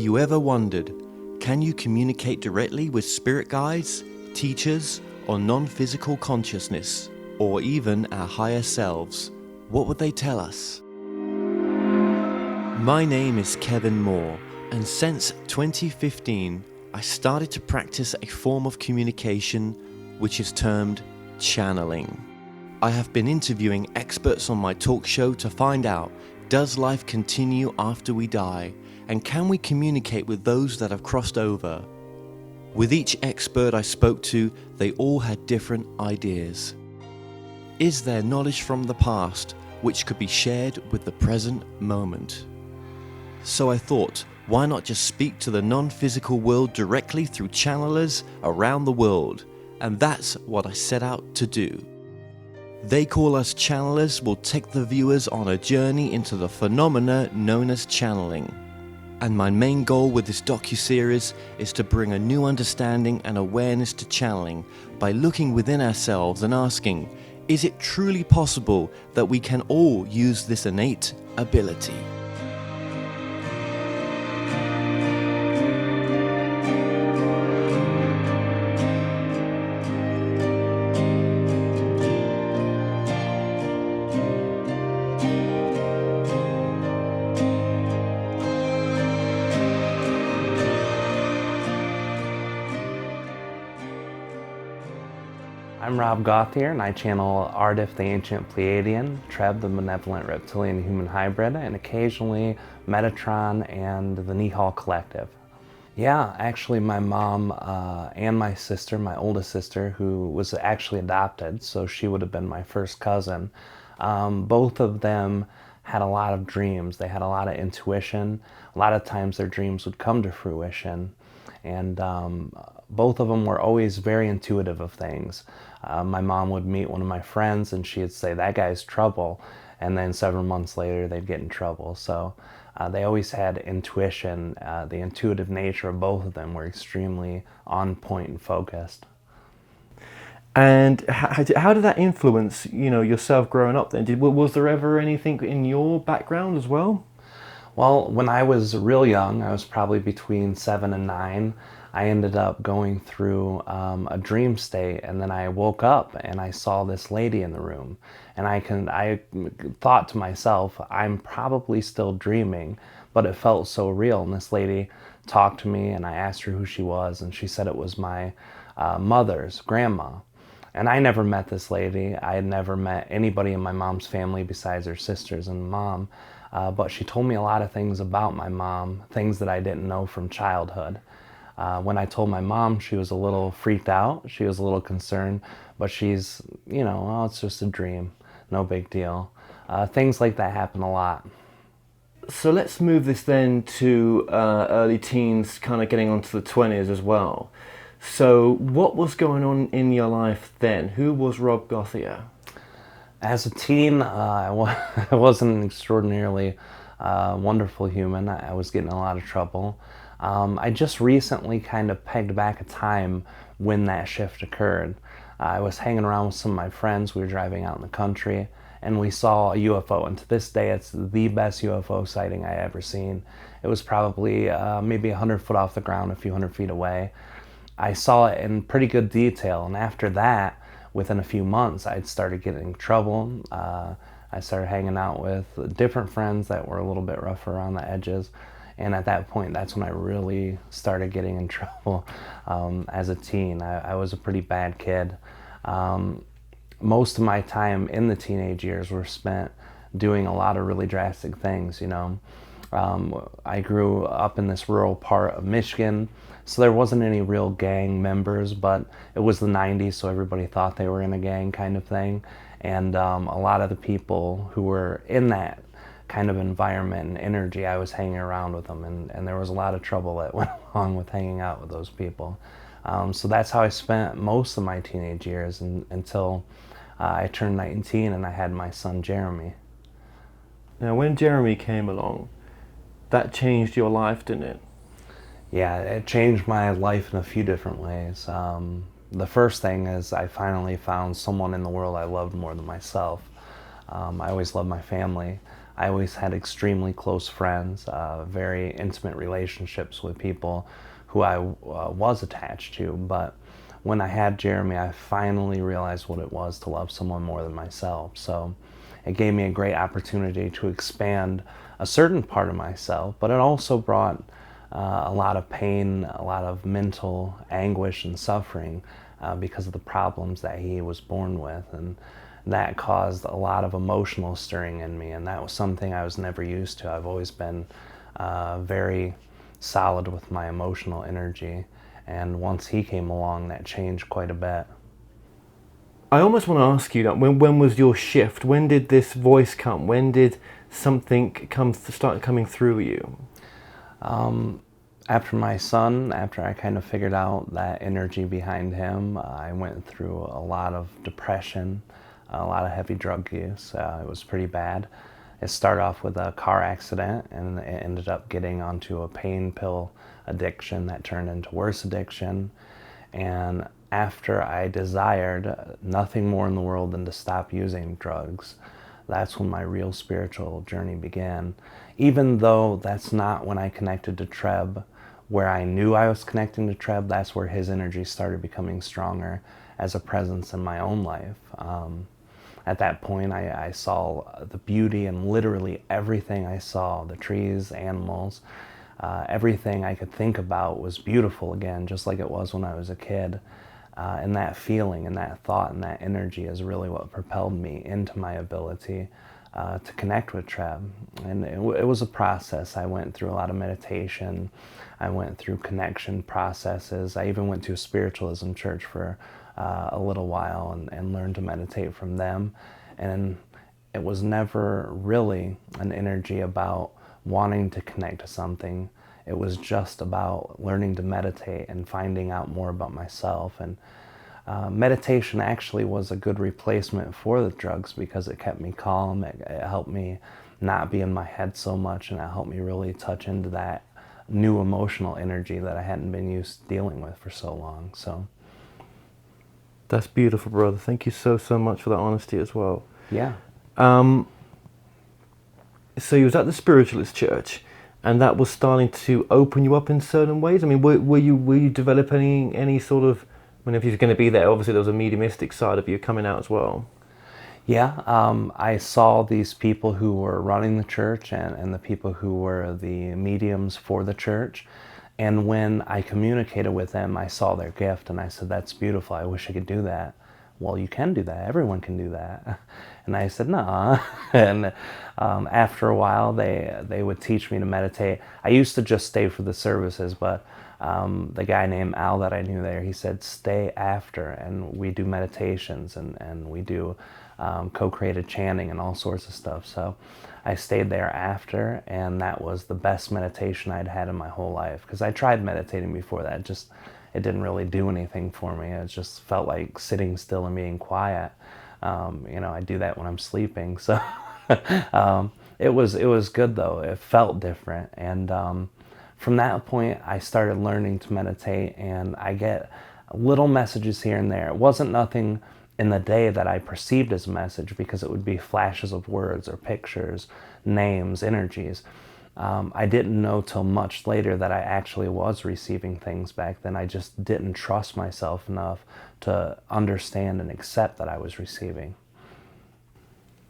you ever wondered, can you communicate directly with spirit guides, teachers, or non-physical consciousness, or even our higher selves? What would they tell us? My name is Kevin Moore, and since 2015, I started to practice a form of communication which is termed channeling. I have been interviewing experts on my talk show to find out, does life continue after we die, and can we communicate with those that have crossed over? With each expert I spoke to, they all had different ideas. Is there knowledge from the past which could be shared with the present moment? So I thought, why not just speak to the non-physical world directly through channelers around the world? And that's what I set out to do. They Call Us Channelers will take the viewers on a journey into the phenomena known as channeling. And my main goal with this docuseries is to bring a new understanding and awareness to channeling by looking within ourselves and asking, is it truly possible that we can all use this innate ability? I'm Rob Gauthier, and I channel Aridif, the Ancient Pleiadian, Treb, the Benevolent Reptilian Human Hybrid, and occasionally Metatron and the Nihal Collective. Yeah, actually my mom and my sister, my oldest sister, who was actually adopted, so she would have been my first cousin, both of them had a lot of dreams. They had a lot of intuition. A lot of times their dreams would come to fruition. And both of them were always very intuitive of things. My mom would meet one of my friends and she'd say, that guy's trouble. And then several months later, they'd get in trouble. So they always had intuition. The intuitive nature of both of them were extremely on point and focused. And how did that influence, yourself growing up then? Was there ever anything in your background as well? Well, when I was real young, I was probably between 7 and 9, I ended up going through a dream state, and then I woke up and I saw this lady in the room. And I thought to myself, I'm probably still dreaming, but it felt so real. And this lady talked to me and I asked her who she was, and she said it was my mother's grandma. And I never met this lady. I had never met anybody in my mom's family besides her sisters and mom. But she told me a lot of things about my mom, things that I didn't know from childhood. When I told my mom, she was a little freaked out. She was a little concerned, but she's, oh, it's just a dream. No big deal. Things like that happen a lot. So let's move this then to early teens, kind of getting onto the 20s as well. So what was going on in your life then? Who was Rob Gauthier? As a teen, I wasn't an extraordinarily wonderful human. I was getting in a lot of trouble. I just recently kind of pegged back a time when that shift occurred. I was hanging around with some of my friends. We were driving out in the country, and we saw a UFO. And to this day, it's the best UFO sighting I ever seen. It was probably maybe 100 foot off the ground, a few hundred feet away. I saw it in pretty good detail, and after that, within a few months, I'd started getting in trouble. I started hanging out with different friends that were a little bit rougher around the edges. And at that point, that's when I really started getting in trouble as a teen. I was a pretty bad kid. Most of my time in the teenage years were spent doing a lot of really drastic things, I grew up in this rural part of Michigan, so there wasn't any real gang members, but it was the 90s, so everybody thought they were in a gang kind of thing. And a lot of the people who were in that kind of environment and energy, I was hanging around with them, and there was a lot of trouble that went along with hanging out with those people. So that's how I spent most of my teenage years until I turned 19 and I had my son Jeremy. Now when Jeremy came along, that changed your life, didn't it? Yeah, it changed my life in a few different ways. The first thing is I finally found someone in the world I loved more than myself. I always loved my family. I always had extremely close friends, very intimate relationships with people who I was attached to. But when I had Jeremy, I finally realized what it was to love someone more than myself. So it gave me a great opportunity to expand a certain part of myself, but it also brought a lot of pain, a lot of mental anguish and suffering because of the problems that he was born with. And that caused a lot of emotional stirring in me, and that was something I was never used to. I've always been very solid with my emotional energy, and once he came along, that changed quite a bit. I almost want to ask you that when was your shift? When did this voice come? When did something start coming through you? After my son, after I kind of figured out that energy behind him, I went through a lot of depression, a lot of heavy drug use. It was pretty bad. It started off with a car accident, and it ended up getting onto a pain pill addiction that turned into worse addiction. And after I desired nothing more in the world than to stop using drugs, that's when my real spiritual journey began. Even though that's not when I connected to Treb, where I knew I was connecting to Treb, that's where his energy started becoming stronger as a presence in my own life. At that point, I saw the beauty in literally everything I saw, the trees, animals, everything I could think about was beautiful again, just like it was when I was a kid. And that feeling and that thought and that energy is really what propelled me into my ability to connect with Treb. And it was a process. I went through a lot of meditation. I went through connection processes. I even went to a spiritualism church for a little while and learned to meditate from them. And it was never really an energy about wanting to connect to something. It was just about learning to meditate and finding out more about myself. And meditation actually was a good replacement for the drugs because it kept me calm. It helped me not be in my head so much, and it helped me really touch into that new emotional energy that I hadn't been used to dealing with for so long. So that's beautiful, brother. Thank you so much for that honesty as well. Yeah. So you was at the spiritualist church, and that was starting to open you up in certain ways. I mean, were you developing any sort of, I mean, if you're going to be there, obviously there was a mediumistic side of you coming out as well. Yeah, I saw these people who were running the church and the people who were the mediums for the church. And when I communicated with them, I saw their gift and I said, that's beautiful. I wish I could do that. Well, you can do that. Everyone can do that. And I said, nah. And after a while, they would teach me to meditate. I used to just stay for the services, but the guy named Al that I knew there, he said, stay after. And we do meditations and we do co-created chanting and all sorts of stuff. So I stayed there after, and that was the best meditation I'd had in my whole life. Because I tried meditating before that, it didn't really do anything for me. It just felt like sitting still and being quiet. I do that when I'm sleeping. So it was good though. It felt different. And from that point, I started learning to meditate, and I get little messages here and there. It wasn't nothing in the day that I perceived as a message, because it would be flashes of words or pictures, names, energies. I didn't know till much later that I actually was receiving things back then. I just didn't trust myself enough to understand and accept that I was receiving.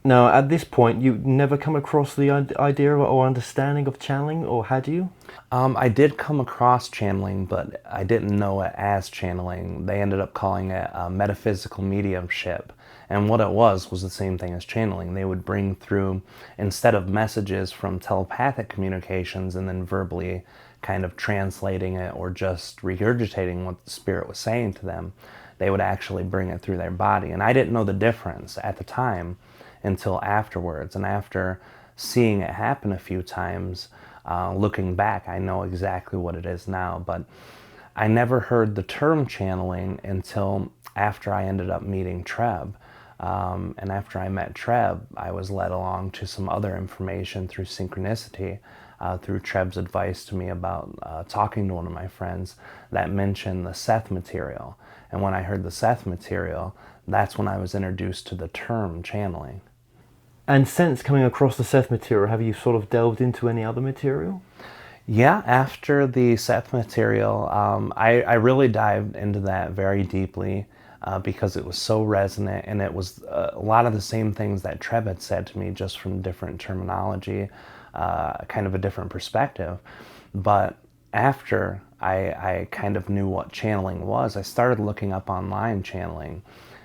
Now, at this point, you never come across the idea or understanding of channeling, or had you? I did come across channeling, but I didn't know it as channeling. They ended up calling it metaphysical mediumship. And what it was the same thing as channeling. They would bring through, instead of messages from telepathic communications and then verbally kind of translating it or just regurgitating what the spirit was saying to them, they would actually bring it through their body. And I didn't know the difference at the time until afterwards. And after seeing it happen a few times, looking back, I know exactly what it is now. But I never heard the term channeling until after I ended up meeting Treb. And after I met Treb, I was led along to some other information through synchronicity, through Treb's advice to me about talking to one of my friends that mentioned the Seth material. And when I heard the Seth material, that's when I was introduced to the term channeling. And since coming across the Seth material, have you sort of delved into any other material? Yeah, after the Seth material, I really dived into that very deeply because it was so resonant, and it was a lot of the same things that Treb had said to me, just from different terminology, kind of a different perspective. But after I kind of knew what channeling was, I started looking up online channeling.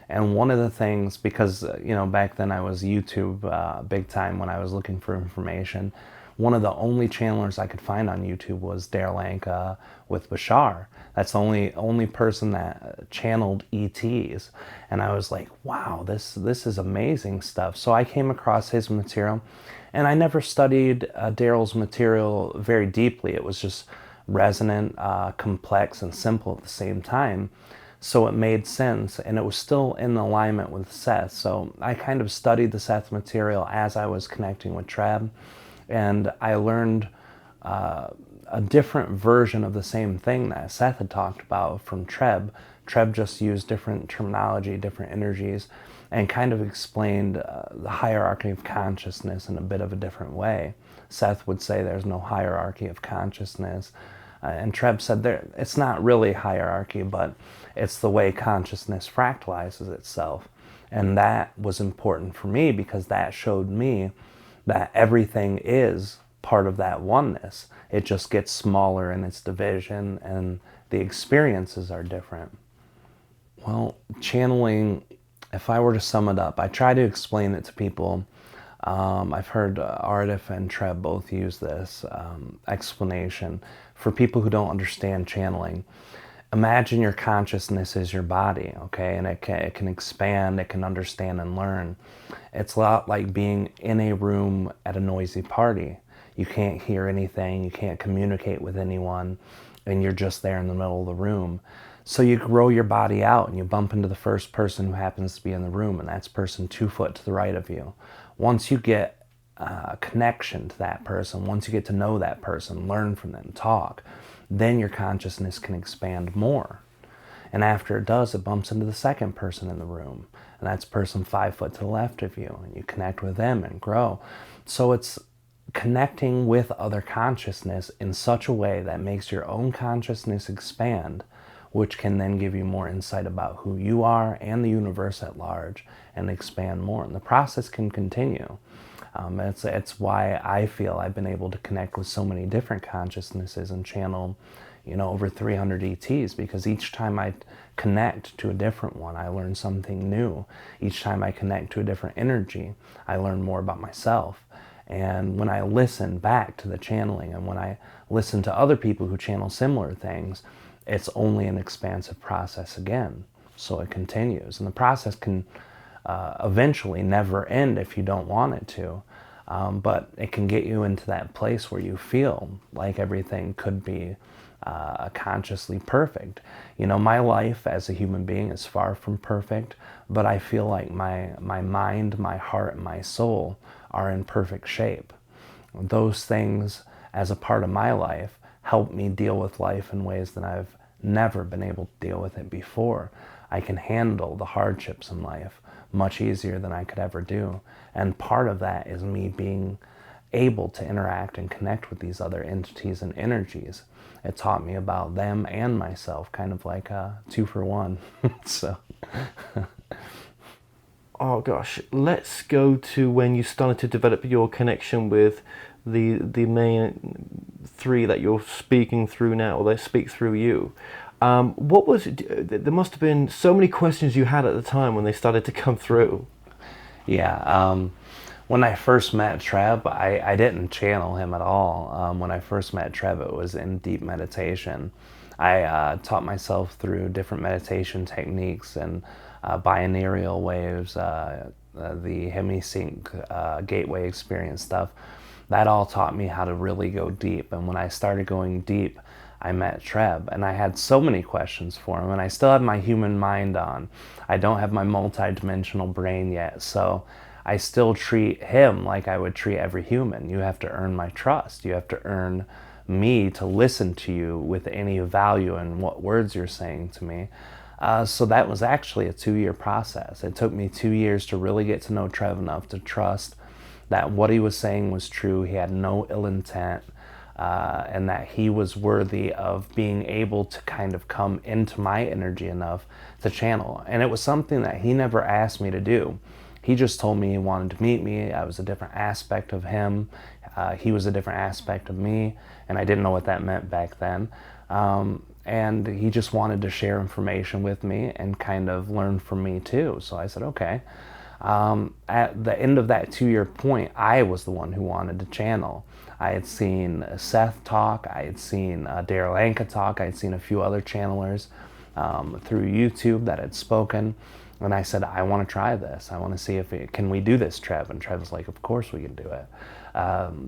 And one of the things, because back then I was YouTube big time when I was looking for information, one of the only channelers I could find on YouTube was Daryl Anka with Bashar. That's the only person that channeled ETs. And I was like, wow, this is amazing stuff. So I came across his material, and I never studied Daryl's material very deeply. It was just resonant, complex, and simple at the same time. So it made sense, and it was still in alignment with Seth. So I kind of studied the Seth material as I was connecting with Treb, and I learned a different version of the same thing that Seth had talked about from Treb. Treb just used different terminology, different energies, and kind of explained the hierarchy of consciousness in a bit of a different way. Seth would say there's no hierarchy of consciousness. And Treb said it's not really hierarchy, but it's the way consciousness fractalizes itself. And that was important for me because that showed me that everything is part of that oneness. It just gets smaller in its division, and the experiences are different. Well, channeling, if I were to sum it up, I try to explain it to people. I've heard Aridif and Treb both use this explanation for people who don't understand channeling. Imagine your consciousness is your body, okay? And it can expand, it can understand and learn. It's a lot like being in a room at a noisy party. You can't hear anything, you can't communicate with anyone, and you're just there in the middle of the room. So you grow your body out and you bump into the first person who happens to be in the room, and that's person 2 foot to the right of you. Once you get a connection to that person, once you get to know that person, learn from them, talk, then your consciousness can expand more. And after it does, it bumps into the second person in the room, and that's person 5 foot to the left of you, and you connect with them and grow. So it's connecting with other consciousness in such a way that makes your own consciousness expand, which can then give you more insight about who you are and the universe at large, and expand more. And the process can continue. It's why I feel I've been able to connect with so many different consciousnesses and channel, over 300 ETs, because each time I connect to a different one, I learn something new. Each time I connect to a different energy, I learn more about myself. And when I listen back to the channeling, and when I listen to other people who channel similar things, it's only an expansive process again. So it continues. And the process can eventually never end if you don't want it to. But it can get you into that place where you feel like everything could be consciously perfect. My life as a human being is far from perfect, but I feel like my mind, my heart, and my soul are in perfect shape. Those things, as a part of my life, help me deal with life in ways that I've never been able to deal with it before. I can handle the hardships in life much easier than I could ever do. And part of that is me being able to interact and connect with these other entities and energies. It taught me about them and myself, kind of like a 2 for 1. So. Oh gosh, let's go to when you started to develop your connection with the main 3 that you're speaking through now, or they speak through you. What was it? There must have been so many questions you had at the time when they started to come through. Yeah, when I first met Treb, I didn't channel him at all. When I first met Treb, it was in deep meditation. I taught myself through different meditation techniques and binaural waves, the hemisync gateway experience stuff. That all taught me how to really go deep. And when I started going deep, I met Treb, and I had so many questions for him, and I still have my human mind on. I don't have my multi-dimensional brain yet, so I still treat him like I would treat every human. You have to earn my trust. You have to earn me to listen to you with any value in what words you're saying to me. So that was actually a 2-year process. It took me 2 years to really get to know Treb enough to trust that what he was saying was true, he had no ill intent, and that he was worthy of being able to kind of come into my energy enough to channel. And it was something that he never asked me to do. He just told me he wanted to meet me. I was a different aspect of him. He was a different aspect of me, and I didn't know what that meant back then. And he just wanted to share information with me and kind of learn from me too. So I said, okay. At the end of that 2-year point, I was the one who wanted to channel. I had seen Seth talk, I had seen Daryl Anka talk, I had seen a few other channelers through YouTube that had spoken. And I said, I want to try this. I want to see if can we do this, Treb? And Treb was like, of course we can do it.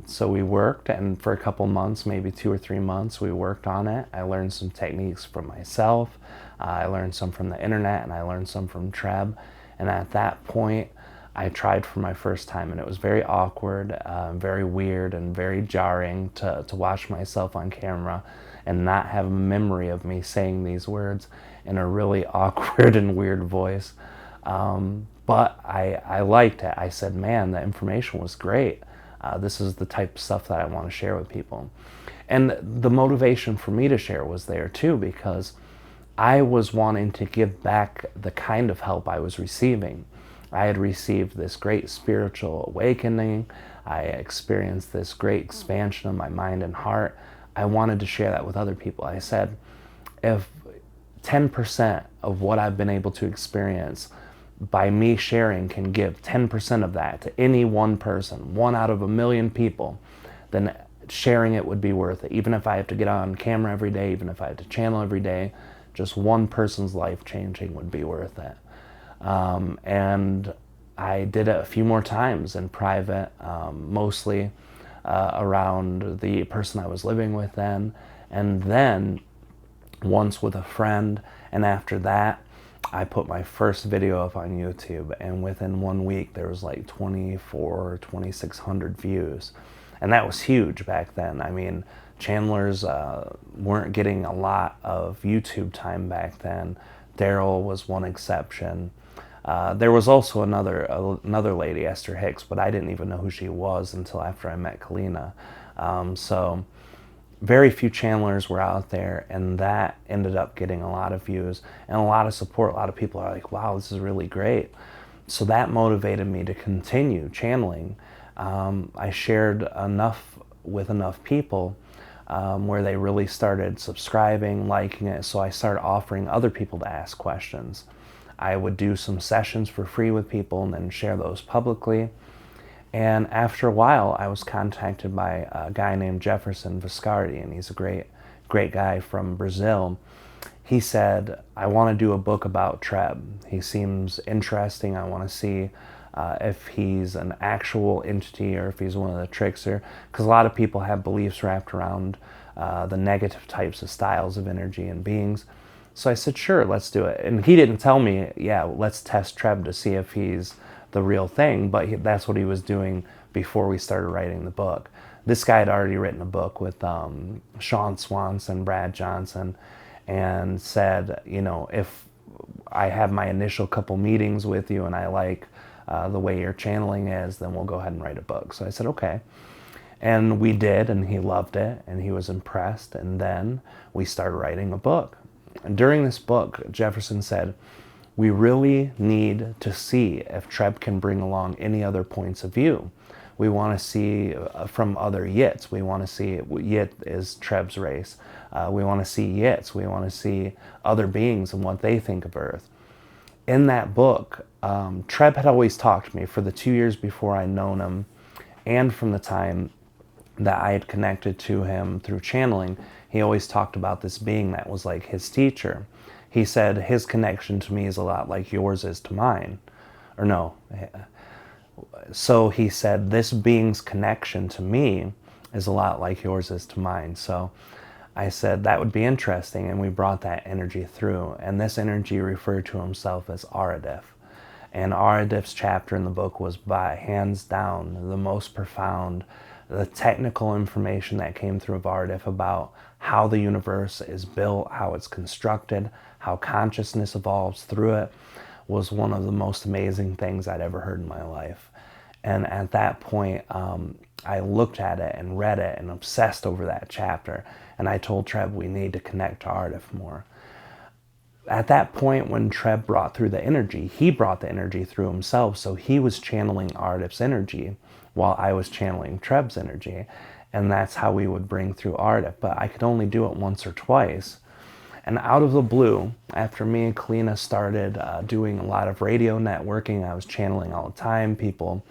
So we worked, and for a couple months, maybe 2 or 3 months, we worked on it. I learned some techniques from myself. I learned some from the internet, and I learned some from Treb. And at that point, I tried for my first time, and it was very awkward, very weird, and very jarring to watch myself on camera and not have a memory of me saying these words in a really awkward and weird voice. But I liked it. I said, man, the information was great. This is the type of stuff that I want to share with people. And the motivation for me to share was there too, because I was wanting to give back the kind of help I was receiving. I had received this great spiritual awakening. I experienced this great expansion of my mind and heart. I wanted to share that with other people. I said, if 10% of what I've been able to experience by me sharing can give 10% of that to any one person, 1 out of 1,000,000 people, then sharing it would be worth it. Even if I have to get on camera every day, even if I have to channel every day, just one person's life changing would be worth it. And I did it a few more times in private, mostly around the person I was living with then, and then once with a friend. And after that, I put my first video up on YouTube, and within 1 week there was like 2,600 views. And that was huge back then. I mean, channelers weren't getting a lot of YouTube time back then. Daryl was one exception. There was also another lady, Esther Hicks, but I didn't even know who she was until after I met Kalina. So very few channelers were out there, and that ended up getting a lot of views and a lot of support. A lot of people are like, wow, this is really great. So that motivated me to continue channeling. I shared enough with enough people where they really started subscribing, liking it, so I started offering other people to ask questions. I would do some sessions for free with people and then share those publicly. And after a while, I was contacted by a guy named Jefferson Viscardi, and he's a great guy from Brazil. He said, I want to do a book about Treb. He seems interesting. I want to see if he's an actual entity or if he's one of the trickster, because a lot of people have beliefs wrapped around the negative types of styles of energy and beings. So I said, sure, let's do it. And he didn't tell me, yeah, let's test Treb to see if he's the real thing, but that's what he was doing before we started writing the book. This guy had already written a book with Sean Swanson, Brad Johnson, and said, you know, if I have my initial couple meetings with you and I like the way your channeling is, then we'll go ahead and write a book. So I said, okay. And we did, and he loved it, and he was impressed, and then we started writing a book. And during this book, Jefferson said, we really need to see if Treb can bring along any other points of view. We want to see from other Yits. We want to see Yit is Treb's race. We want to see Yits. We want to see other beings and what they think of Earth. In that book, Treb had always talked to me for the 2 years before I'd known him, and from the time that I had connected to him through channeling. He always talked about this being that was like his teacher. He said his connection to me is a lot like yours is to mine. Or no. So he said this being's connection to me is a lot like yours is to mine. So I said that would be interesting, and we brought that energy through. And this energy referred to himself as Aridif. And Aridif's chapter in the book was by hands down the most profound. The technical information that came through of Aridif about how the universe is built, how it's constructed, how consciousness evolves through it, was one of the most amazing things I'd ever heard in my life. And at that point, I looked at it and read it and obsessed over that chapter. And I told Treb we need to connect to Aridif more. At that point, when Treb brought through the energy, he brought the energy through himself. So he was channeling Aridif's energy while I was channeling Treb's energy. And that's how we would bring through Aridif. But I could only do it once or twice. And out of the blue, after me and Kalina started doing a lot of radio networking, I was channeling all the time. People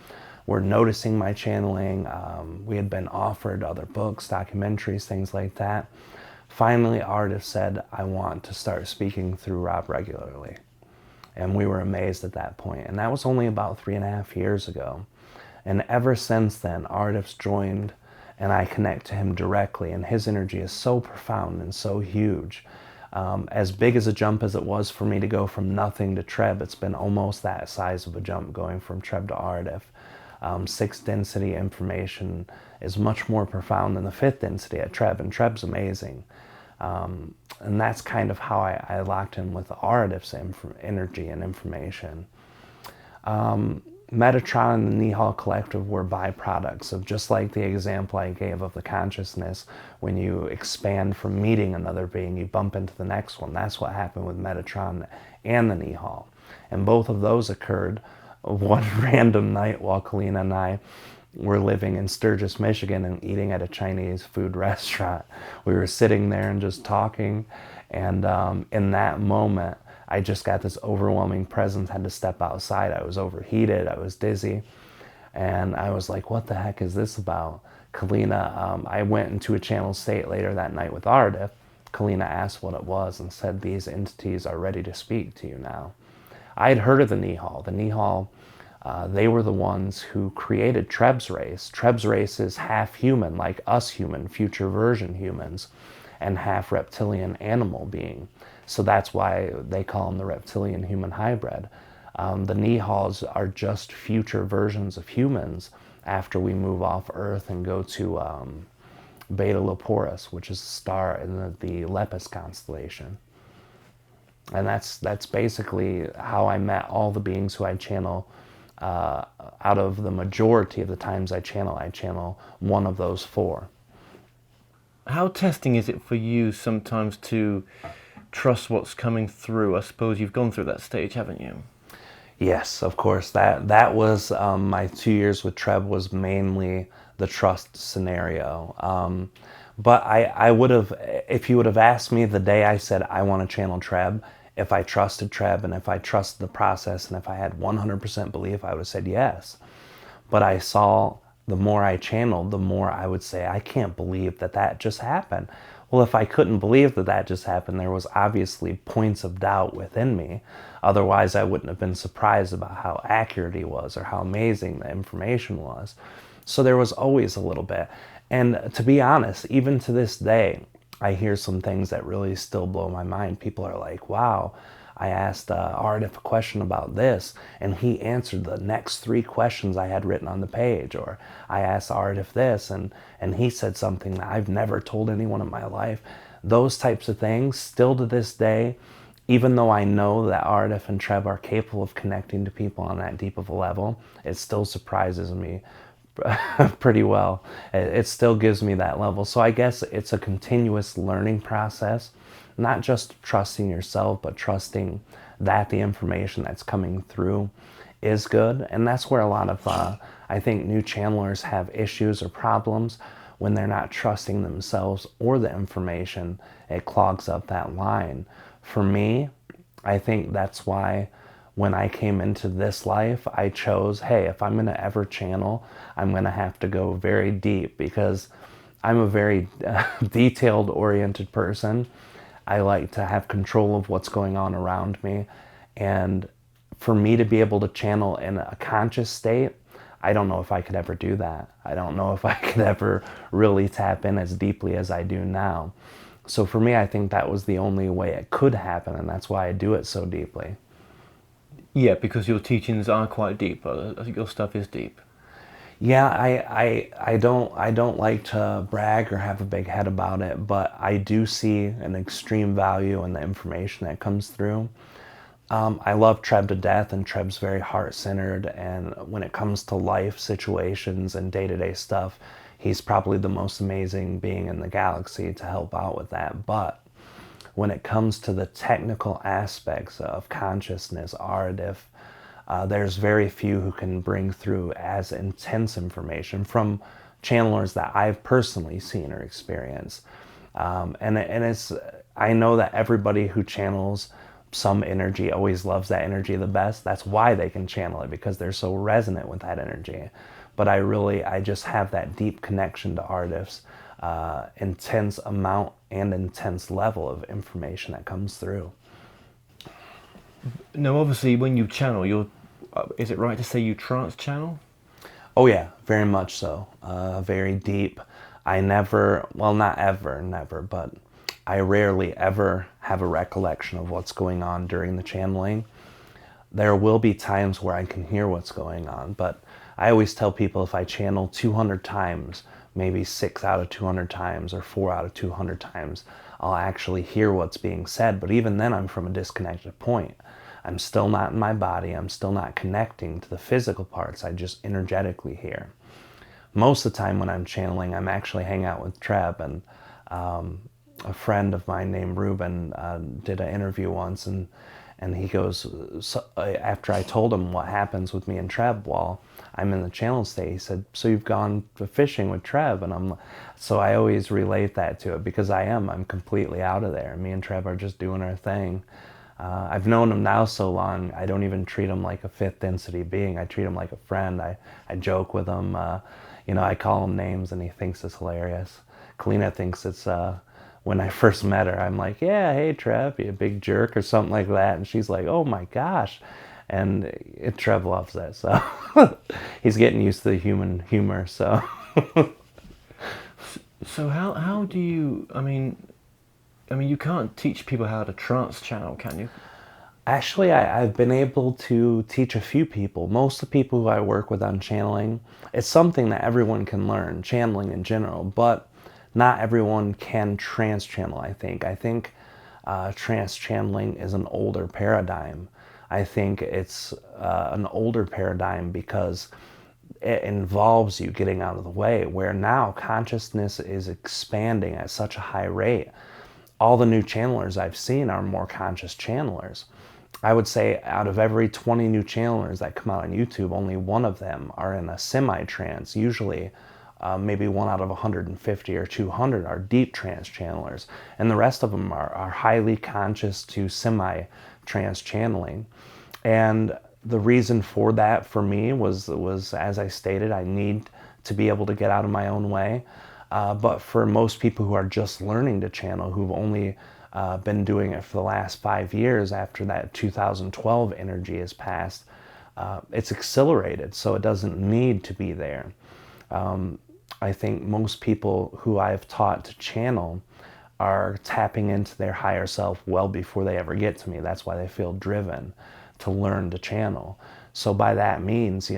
were noticing my channeling. We had been offered other books, documentaries, things like that. Finally, Aridif said, I want to start speaking through Rob regularly. And we were amazed at that point. And that was only about 3.5 years ago. And ever since then, Aridif's joined and I connect to him directly. And his energy is so profound and so huge. As big as a jump as it was for me to go from nothing to Treb, it's been almost that size of a jump going from Treb to Aridif. 6th density information is much more profound than the 5th density at Treb, and Treb's amazing. And that's kind of how I locked in with Aridif's energy and information. Metatron and the Nihal Collective were byproducts of, just like the example I gave of the consciousness, when you expand from meeting another being, you bump into the next one. That's what happened with Metatron and the Nihal. And both of those occurred one random night while Kalina and I were living in Sturgis, Michigan and eating at a Chinese food restaurant. We were sitting there and just talking, and in that moment I just got this overwhelming presence, had to step outside. I was overheated, I was dizzy, and I was like, what the heck is this about? Kalina, I went into a channel state later that night with Aridif. Kalina asked what it was and said, these entities are ready to speak to you now. I had heard of the Nihal. The Nihal, they were the ones who created Treb's race. Treb's race is half human, like us human, future version humans, and half reptilian animal being. So that's why they call them the reptilian human hybrid. The Nihals are just future versions of humans after we move off Earth and go to Beta Leporis, which is a star in the Lepus constellation. And that's basically how I met all the beings who I channel. Out of the majority of the times I channel one of those 4. How testing is it for you sometimes to trust what's coming through? I suppose you've gone through that stage, haven't you? Yes, of course. That was my 2 years with Treb was mainly the trust scenario. But I would have, if you would have asked me the day I said I want to channel Treb, if I trusted Treb and if I trusted the process and if I had 100% belief, I would have said yes. But I saw the more I channeled, the more I would say, I can't believe that just happened. Well, if I couldn't believe that just happened, there was obviously points of doubt within me. Otherwise, I wouldn't have been surprised about how accurate he was or how amazing the information was. So there was always a little bit. And to be honest, even to this day, I hear some things that really still blow my mind. People are like, wow, I asked Aridif a question about this, and he answered the next 3 questions I had written on the page. Or I asked Aridif this, and he said something that I've never told anyone in my life. Those types of things, still to this day, even though I know that Aridif and Treb are capable of connecting to people on that deep of a level, it still surprises me pretty well. It still gives me that level. So I guess it's a continuous learning process, not just trusting yourself, but trusting that the information that's coming through is good. And that's where a lot of, I think, new channelers have issues or problems when they're not trusting themselves or the information. It clogs up that line. For me, I think that's why when I came into this life, I chose, hey, if I'm going to ever channel, I'm going to have to go very deep, because I'm a very detailed-oriented person. I like to have control of what's going on around me. And for me to be able to channel in a conscious state, I don't know if I could ever do that. I don't know if I could ever really tap in as deeply as I do now. So for me, I think that was the only way it could happen, and that's why I do it so deeply. Yeah, because your teachings are quite deep. I think your stuff is deep. Yeah, I don't like to brag or have a big head about it, but I do see an extreme value in the information that comes through. I love Treb to death, and Treb's very heart-centered, and when it comes to life situations and day-to-day stuff, he's probably the most amazing being in the galaxy to help out with that. But when it comes to the technical aspects of consciousness, Aridif, there's very few who can bring through as intense information from channelers that I've personally seen or experienced. And I know that everybody who channels some energy always loves that energy the best. That's why they can channel it, because they're so resonant with that energy. But I just have that deep connection to Aridif's intense amount and intense level of information that comes through. Now, obviously, when you channel, is it right to say you trance channel? Oh yeah, very much so. Very deep. I never, well, not ever, never, but I rarely ever have a recollection of what's going on during the channeling. There will be times where I can hear what's going on, but I always tell people if I channel 200 times, maybe 6 out of 200 times or 4 out of 200 times, I'll actually hear what's being said. But even then, I'm from a disconnected point. I'm still not in my body. I'm still not connecting to the physical parts. I just energetically hear. Most of the time when I'm channeling, I'm actually hanging out with Treb, and a friend of mine named Ruben did an interview once, and he goes, so, after I told him what happens with me and Treb while I'm in the channel state, he said, so you've gone fishing with Treb? And so I always relate that to it, because I'm completely out of there. Me and Treb are just doing our thing. I've known him now so long, I don't even treat him like a fifth density being. I treat him like a friend. I joke with him. I call him names and he thinks it's hilarious. Kalina thinks it's, when I first met her, I'm like, yeah, hey Treb, you big jerk or something like that. And she's like, oh my gosh. And Treb loves that, so he's getting used to the human humor, so. So how do you, you can't teach people how to trance channel, can you? Actually, I've been able to teach a few people. Most of the people who I work with on channeling, it's something that everyone can learn, channeling in general, but not everyone can trance channel, I think. I think trance channeling is an older paradigm. I think it's an older paradigm because it involves you getting out of the way, where now consciousness is expanding at such a high rate. All the new channelers I've seen are more conscious channelers. I would say out of every 20 new channelers that come out on YouTube, only one of them are in a semi-trance. Usually maybe 1 out of 150 or 200 are deep trance channelers, and the rest of them are highly conscious to semi-trance channeling. And the reason for that for me was, as I stated, I need to be able to get out of my own way. But for most people who are just learning to channel, who've only been doing it for the last 5 years after that 2012 energy has passed, it's accelerated, so it doesn't need to be there. I think most people who I've taught to channel are tapping into their higher self well before they ever get to me. That's why they feel driven to learn to channel. So by that means,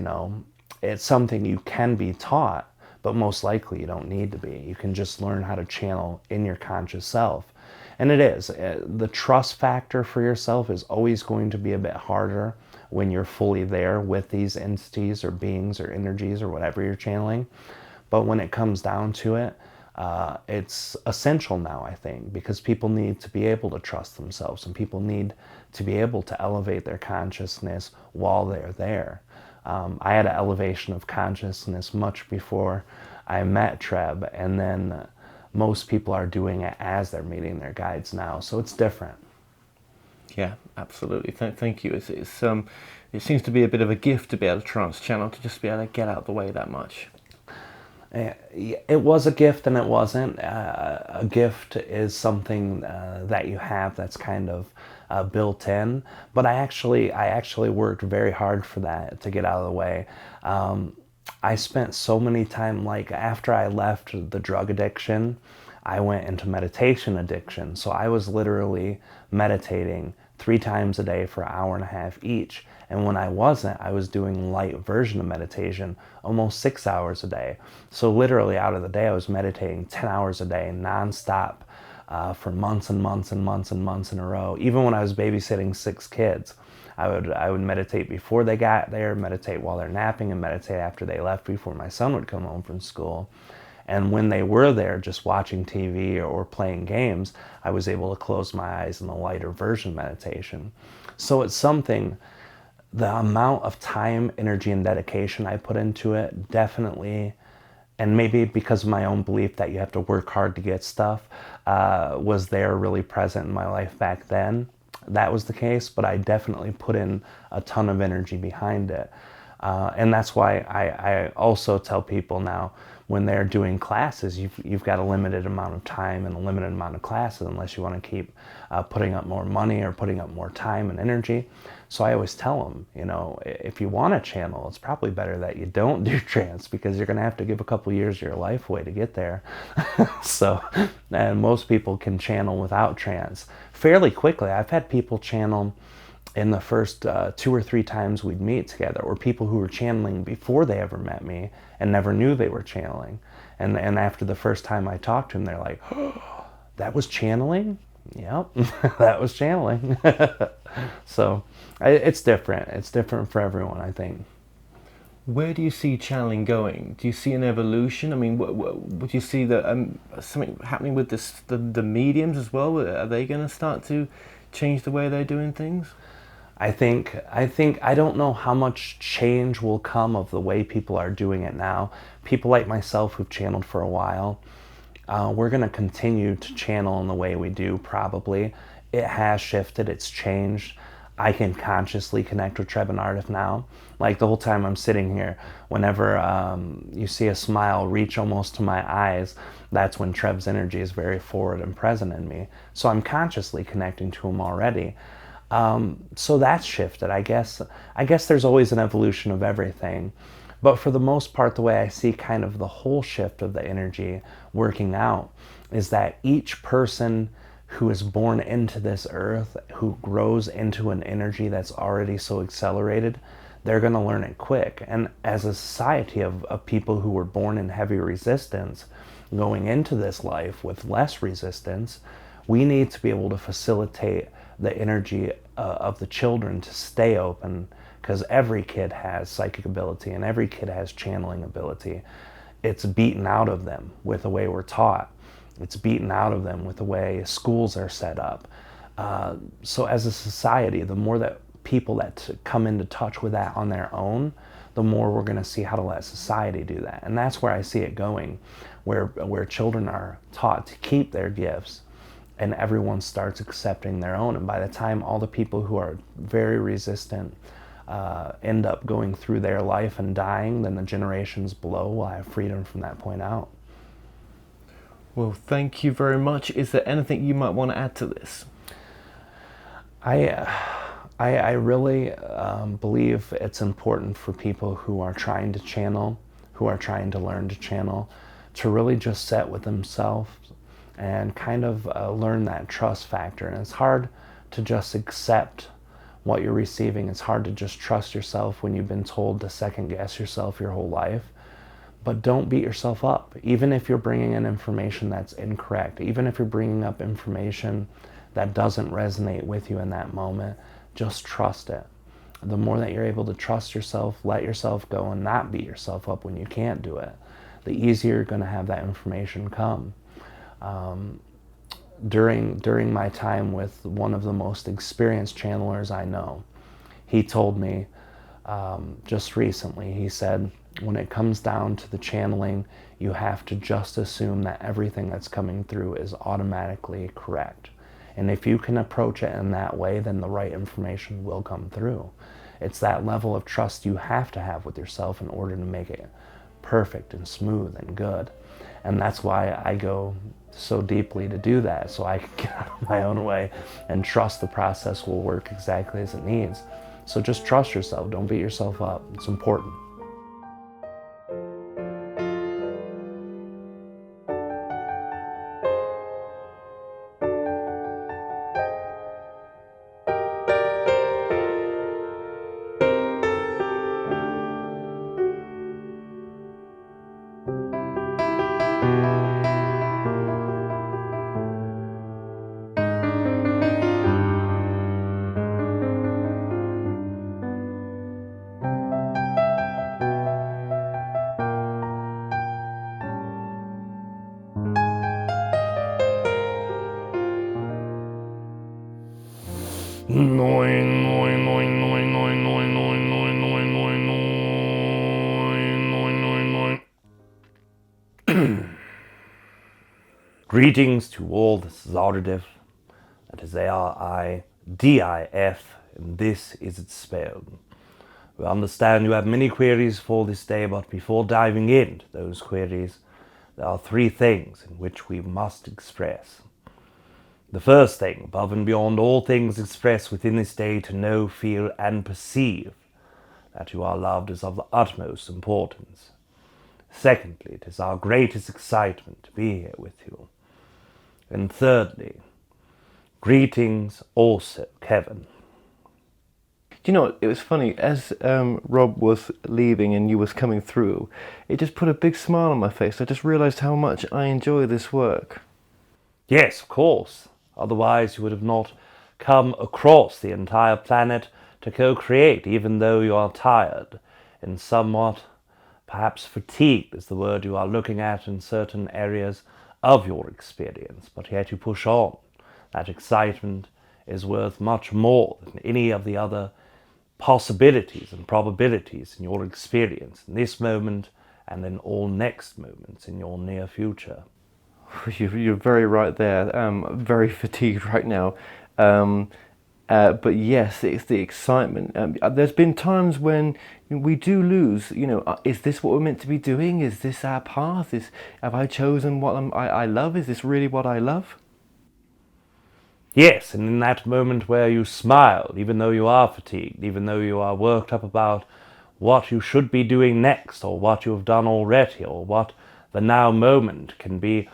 it's something you can be taught, but most likely you don't need to be. You can just learn how to channel in your conscious self. And it is. The trust factor for yourself is always going to be a bit harder when you're fully there with these entities or beings or energies or whatever you're channeling. But when it comes down to it, it's essential now, I think, because people need to be able to trust themselves, and people need to be able to elevate their consciousness while they're there. I had an elevation of consciousness much before I met Treb, and then most people are doing it as they're meeting their guides now, so it's different. Yeah, absolutely. Thank you. It seems to be a bit of a gift to be able to trance channel, to just be able to get out of the way that much. It was a gift and it wasn't. A gift is something that you have that's kind of built in, but I actually worked very hard for that, to get out of the way. I spent so many time, like after I left the drug addiction, I went into meditation addiction. So I was literally meditating 3 times a day for an hour and a half each. And when I wasn't, I was doing light version of meditation, almost 6 hours a day. So literally out of the day, I was meditating 10 hours a day, nonstop, for months and months and months and months in a row. Even when I was babysitting 6 kids, I would meditate before they got there, meditate while they're napping, and meditate after they left before my son would come home from school. And when they were there just watching TV or playing games, I was able to close my eyes in the lighter version meditation. So it's something, the amount of time, energy, and dedication I put into it definitely, and maybe because of my own belief that you have to work hard to get stuff, was there really present in my life back then. That was the case, but I definitely put in a ton of energy behind it. And that's why I also tell people now, when they're doing classes, you've got a limited amount of time and a limited amount of classes unless you want to keep putting up more money or putting up more time and energy. So I always tell them, you know, if you want to channel, it's probably better that you don't do trance, because you're going to have to give a couple years of your life away to get there. So, and most people can channel without trance fairly quickly. I've had people channel in the first 2 or 3 times we'd meet together, or people who were channeling before they ever met me and never knew they were channeling. And after the first time I talked to them, they're like, oh, that was channeling? Yep, that was channeling. So it's different. It's different for everyone, I think. Where do you see channeling going? Do you see an evolution? I mean, would you see that something happening with the mediums as well? Are they going to start to change the way they're doing things? I think I don't know how much change will come of the way people are doing it now. People like myself who've channeled for a while, we're going to continue to channel in the way we do, probably. It has shifted, it's changed. I can consciously connect with Treb and Aridif now. Like the whole time I'm sitting here, whenever you see a smile reach almost to my eyes, that's when Treb's energy is very forward and present in me. So I'm consciously connecting to him already. So that's shifted. I guess there's always an evolution of everything. But for the most part, the way I see kind of the whole shift of the energy working out is that each person who is born into this earth, who grows into an energy that's already so accelerated, they're going to learn it quick. And as a society of people who were born in heavy resistance, going into this life with less resistance, we need to be able to facilitate the energy of the children to stay open, because every kid has psychic ability and every kid has channeling ability. It's beaten out of them with the way we're taught. It's beaten out of them with the way schools are set up. So as a society, the more that people that come into touch with that on their own, the more we're going to see how to let society do that. And that's where I see it going, where children are taught to keep their gifts and everyone starts accepting their own. And by the time all the people who are very resistant end up going through their life and dying, then the generations below will have freedom from that point out. Well, thank you very much. Is there anything you might want to add to this? I really believe it's important for people who are trying to channel, who are trying to learn to channel, to really just sit with themselves and kind of learn that trust factor. And it's hard to just accept what you're receiving. It's hard to just trust yourself when you've been told to second guess yourself your whole life. But don't beat yourself up. Even if you're bringing in information that's incorrect, even if you're bringing up information that doesn't resonate with you in that moment, just trust it. The more that you're able to trust yourself, let yourself go and not beat yourself up when you can't do it, the easier you're going to have that information come. During my time with one of the most experienced channelers I know, he told me just recently, he said, when it comes down to the channeling, you have to just assume that everything that's coming through is automatically correct. And if you can approach it in that way, then the right information will come through. It's that level of trust you have to have with yourself in order to make it perfect and smooth and good. And that's why I go so deeply to do that, so I can get out of my own way and trust the process will work exactly as it needs. So just trust yourself. Don't beat yourself up. It's important. Greetings to all, this is Aridif, that is Aridif, and this is its spell. We understand you have many queries for this day, but before diving into those queries, there are three things in which we must express. The first thing, above and beyond all things expressed within this day, to know, feel, and perceive that you are loved is of the utmost importance. Secondly, it is our greatest excitement to be here with you. And thirdly, greetings also, Kevin. Do you know what? It was funny, as Rob was leaving and you was coming through, it just put a big smile on my face. I just realised how much I enjoy this work. Yes, of course. Otherwise you would have not come across the entire planet to co-create, even though you are tired and somewhat, perhaps fatigued is the word you are looking at in certain areas of your experience, but yet you push on. That excitement is worth much more than any of the other possibilities and probabilities in your experience in this moment and in all next moments in your near future. You're very right there. I'm very fatigued right now. But yes, it's the excitement. There's been times when we do lose, is this what we're meant to be doing? Is this our path? Have I chosen what I love? Is this really what I love? Yes, and in that moment where you smile, even though you are fatigued, even though you are worked up about what you should be doing next, or what you have done already, or what the now moment can be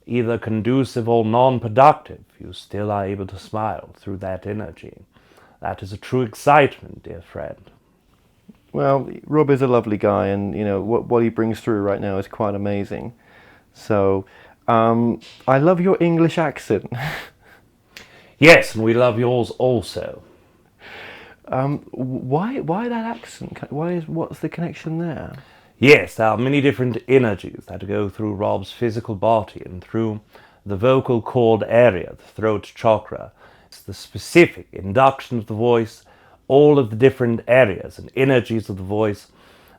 either conducive or non-productive, you still are able to smile through that energy. That is a true excitement, dear friend. Well, Rob is a lovely guy, and what he brings through right now is quite amazing. So, I love your English accent. Yes, and we love yours also. Why that accent? What's the connection there? Yes, there are many different energies that go through Rob's physical body and through the vocal cord area, the throat chakra. It's the specific induction of the voice, all of the different areas and energies of the voice,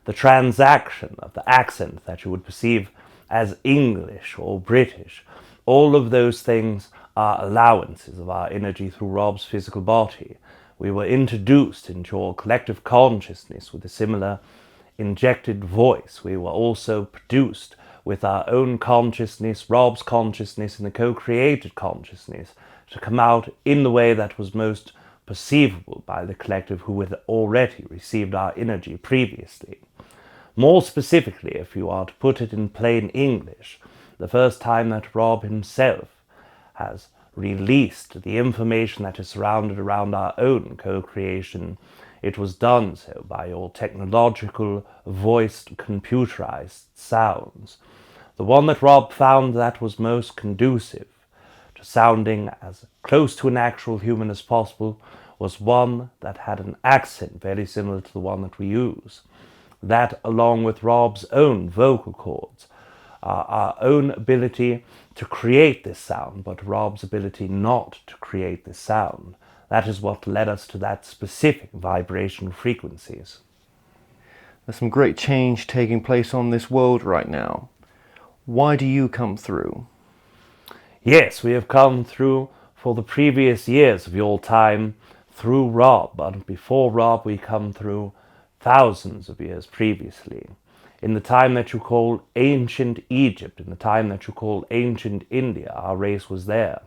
the transaction of the accent that you would perceive as English or British. All of those things are allowances of our energy through Rob's physical body. We were introduced into your collective consciousness with a similar injected voice. We were also produced with our own consciousness, Rob's consciousness, and the co-created consciousness to come out in the way that was most perceivable by the collective who had already received our energy previously. More specifically, if you are to put it in plain English, the first time that Rob himself has released the information that is surrounded around our own co-creation, it was done so by your technological, voiced, computerized sounds. The one that Rob found that was most conducive to sounding as close to an actual human as possible was one that had an accent very similar to the one that we use. That, along with Rob's own vocal cords, our own ability to create this sound, but Rob's ability not to create this sound. That is what led us to that specific vibration frequencies. There's some great change taking place on this world right now. Why do you come through? Yes, we have come through for the previous years of your time through Rob, but before Rob we come through thousands of years previously. In the time that you call ancient Egypt, in the time that you call ancient India, our race was there.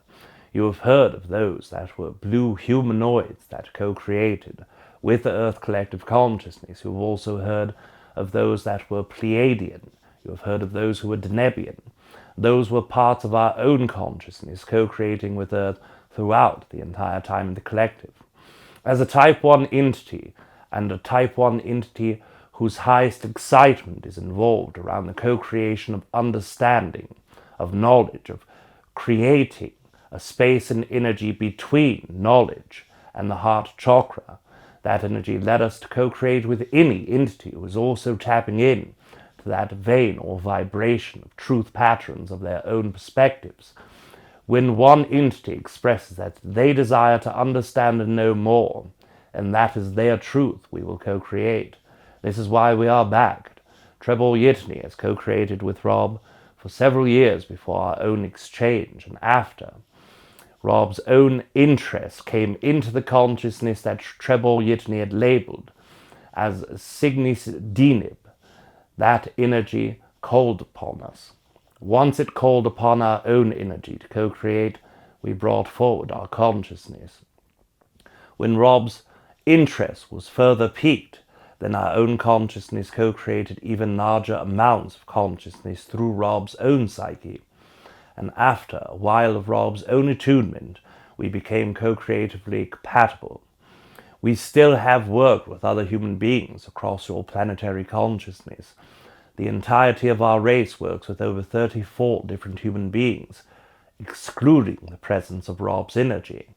You have heard of those that were blue humanoids that co-created with the Earth collective consciousness. You have also heard of those that were Pleiadian. You have heard of those who were Denebian. Those were parts of our own consciousness, co-creating with Earth throughout the entire time in the collective. As a Type 1 entity, and a Type 1 entity whose highest excitement is involved around the co-creation of understanding, of knowledge, of creating a space and energy between knowledge and the heart chakra. That energy led us to co-create with any entity who is also tapping in to that vein or vibration of truth patterns of their own perspectives. When one entity expresses that they desire to understand and know more, and that is their truth, we will co-create. This is why we are back. Treb has co-created with Rob for several years before our own exchange and after. Rob's own interest came into the consciousness that Treb had labeled as Signis Dinib. That energy called upon us. Once it called upon our own energy to co-create, we brought forward our consciousness. When Rob's interest was further piqued, then our own consciousness co-created even larger amounts of consciousness through Rob's own psyche. And after a while of Rob's own attunement, we became co-creatively compatible. We still have worked with other human beings across your planetary consciousness. The entirety of our race works with over 34 different human beings, excluding the presence of Rob's energy.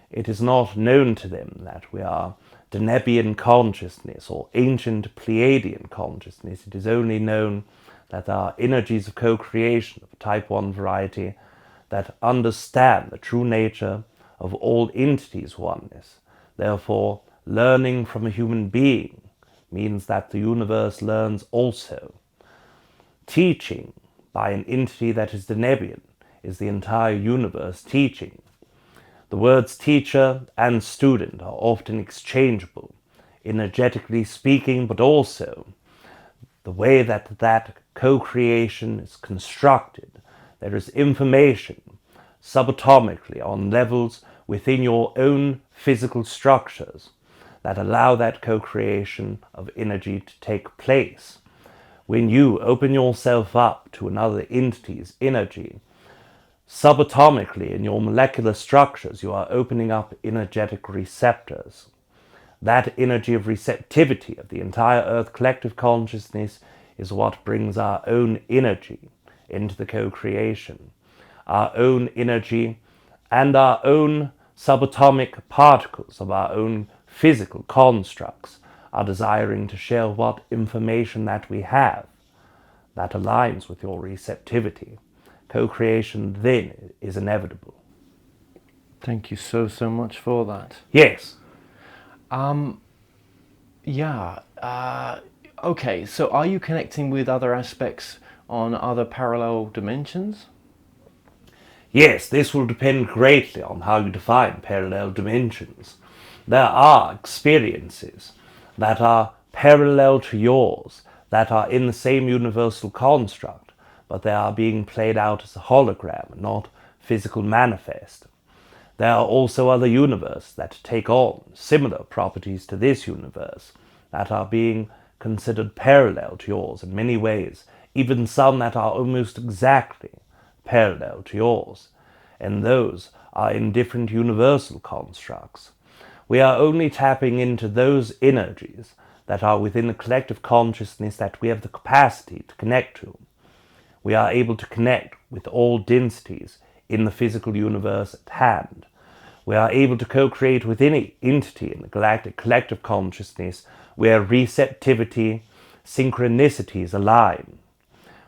It is not known to them that we are Denebian consciousness or ancient Pleiadian consciousness. It is only known that there are energies of co-creation of type 1 variety that understand the true nature of all entities' oneness. Therefore, learning from a human being means that the universe learns also. Teaching by an entity that is Denebian is the entire universe teaching. The words teacher and student are often exchangeable, energetically speaking, but also the way that co-creation is constructed. There is information subatomically on levels within your own physical structures that allow that co-creation of energy to take place. When you open yourself up to another entity's energy, subatomically in your molecular structures, you are opening up energetic receptors. That energy of receptivity of the entire Earth collective consciousness is what brings our own energy into the co-creation. Our own energy and our own subatomic particles of our own physical constructs are desiring to share what information that we have that aligns with your receptivity. Co-creation then is inevitable. Thank you so much for that. Yes. Okay, so are you connecting with other aspects on other parallel dimensions? Yes, this will depend greatly on how you define parallel dimensions. There are experiences that are parallel to yours, that are in the same universal construct, but they are being played out as a hologram, not physical manifest. There are also other universes that take on similar properties to this universe, that are being considered parallel to yours in many ways, even some that are almost exactly parallel to yours, and those are in different universal constructs. We are only tapping into those energies that are within the collective consciousness that we have the capacity to connect to. We are able to connect with all densities in the physical universe at hand. We are able to co-create with any entity in the galactic collective consciousness where receptivity, synchronicities align.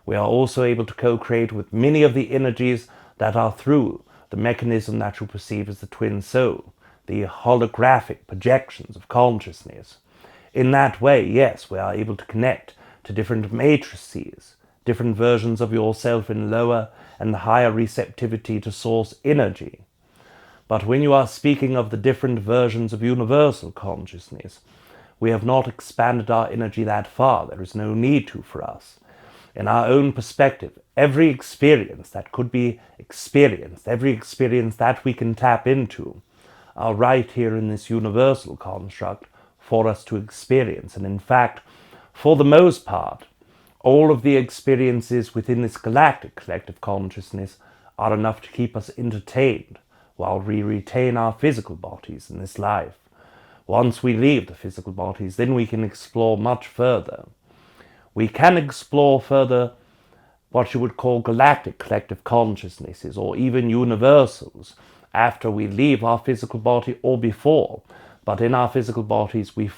We are also able to co-create with many of the energies that are through the mechanism that you perceive as the twin soul, the holographic projections of consciousness. In that way, yes, we are able to connect to different matrices, different versions of yourself in lower and higher receptivity to source energy. But when you are speaking of the different versions of universal consciousness, we have not expanded our energy that far. There is no need to for us. In our own perspective, every experience that could be experienced, every experience that we can tap into, are right here in this universal construct for us to experience. And in fact, for the most part, all of the experiences within this galactic collective consciousness are enough to keep us entertained while we retain our physical bodies in this life. Once we leave the physical bodies, then we can explore much further. We can explore further what you would call galactic collective consciousnesses or even universals after we leave our physical body or before. But in our physical bodies, we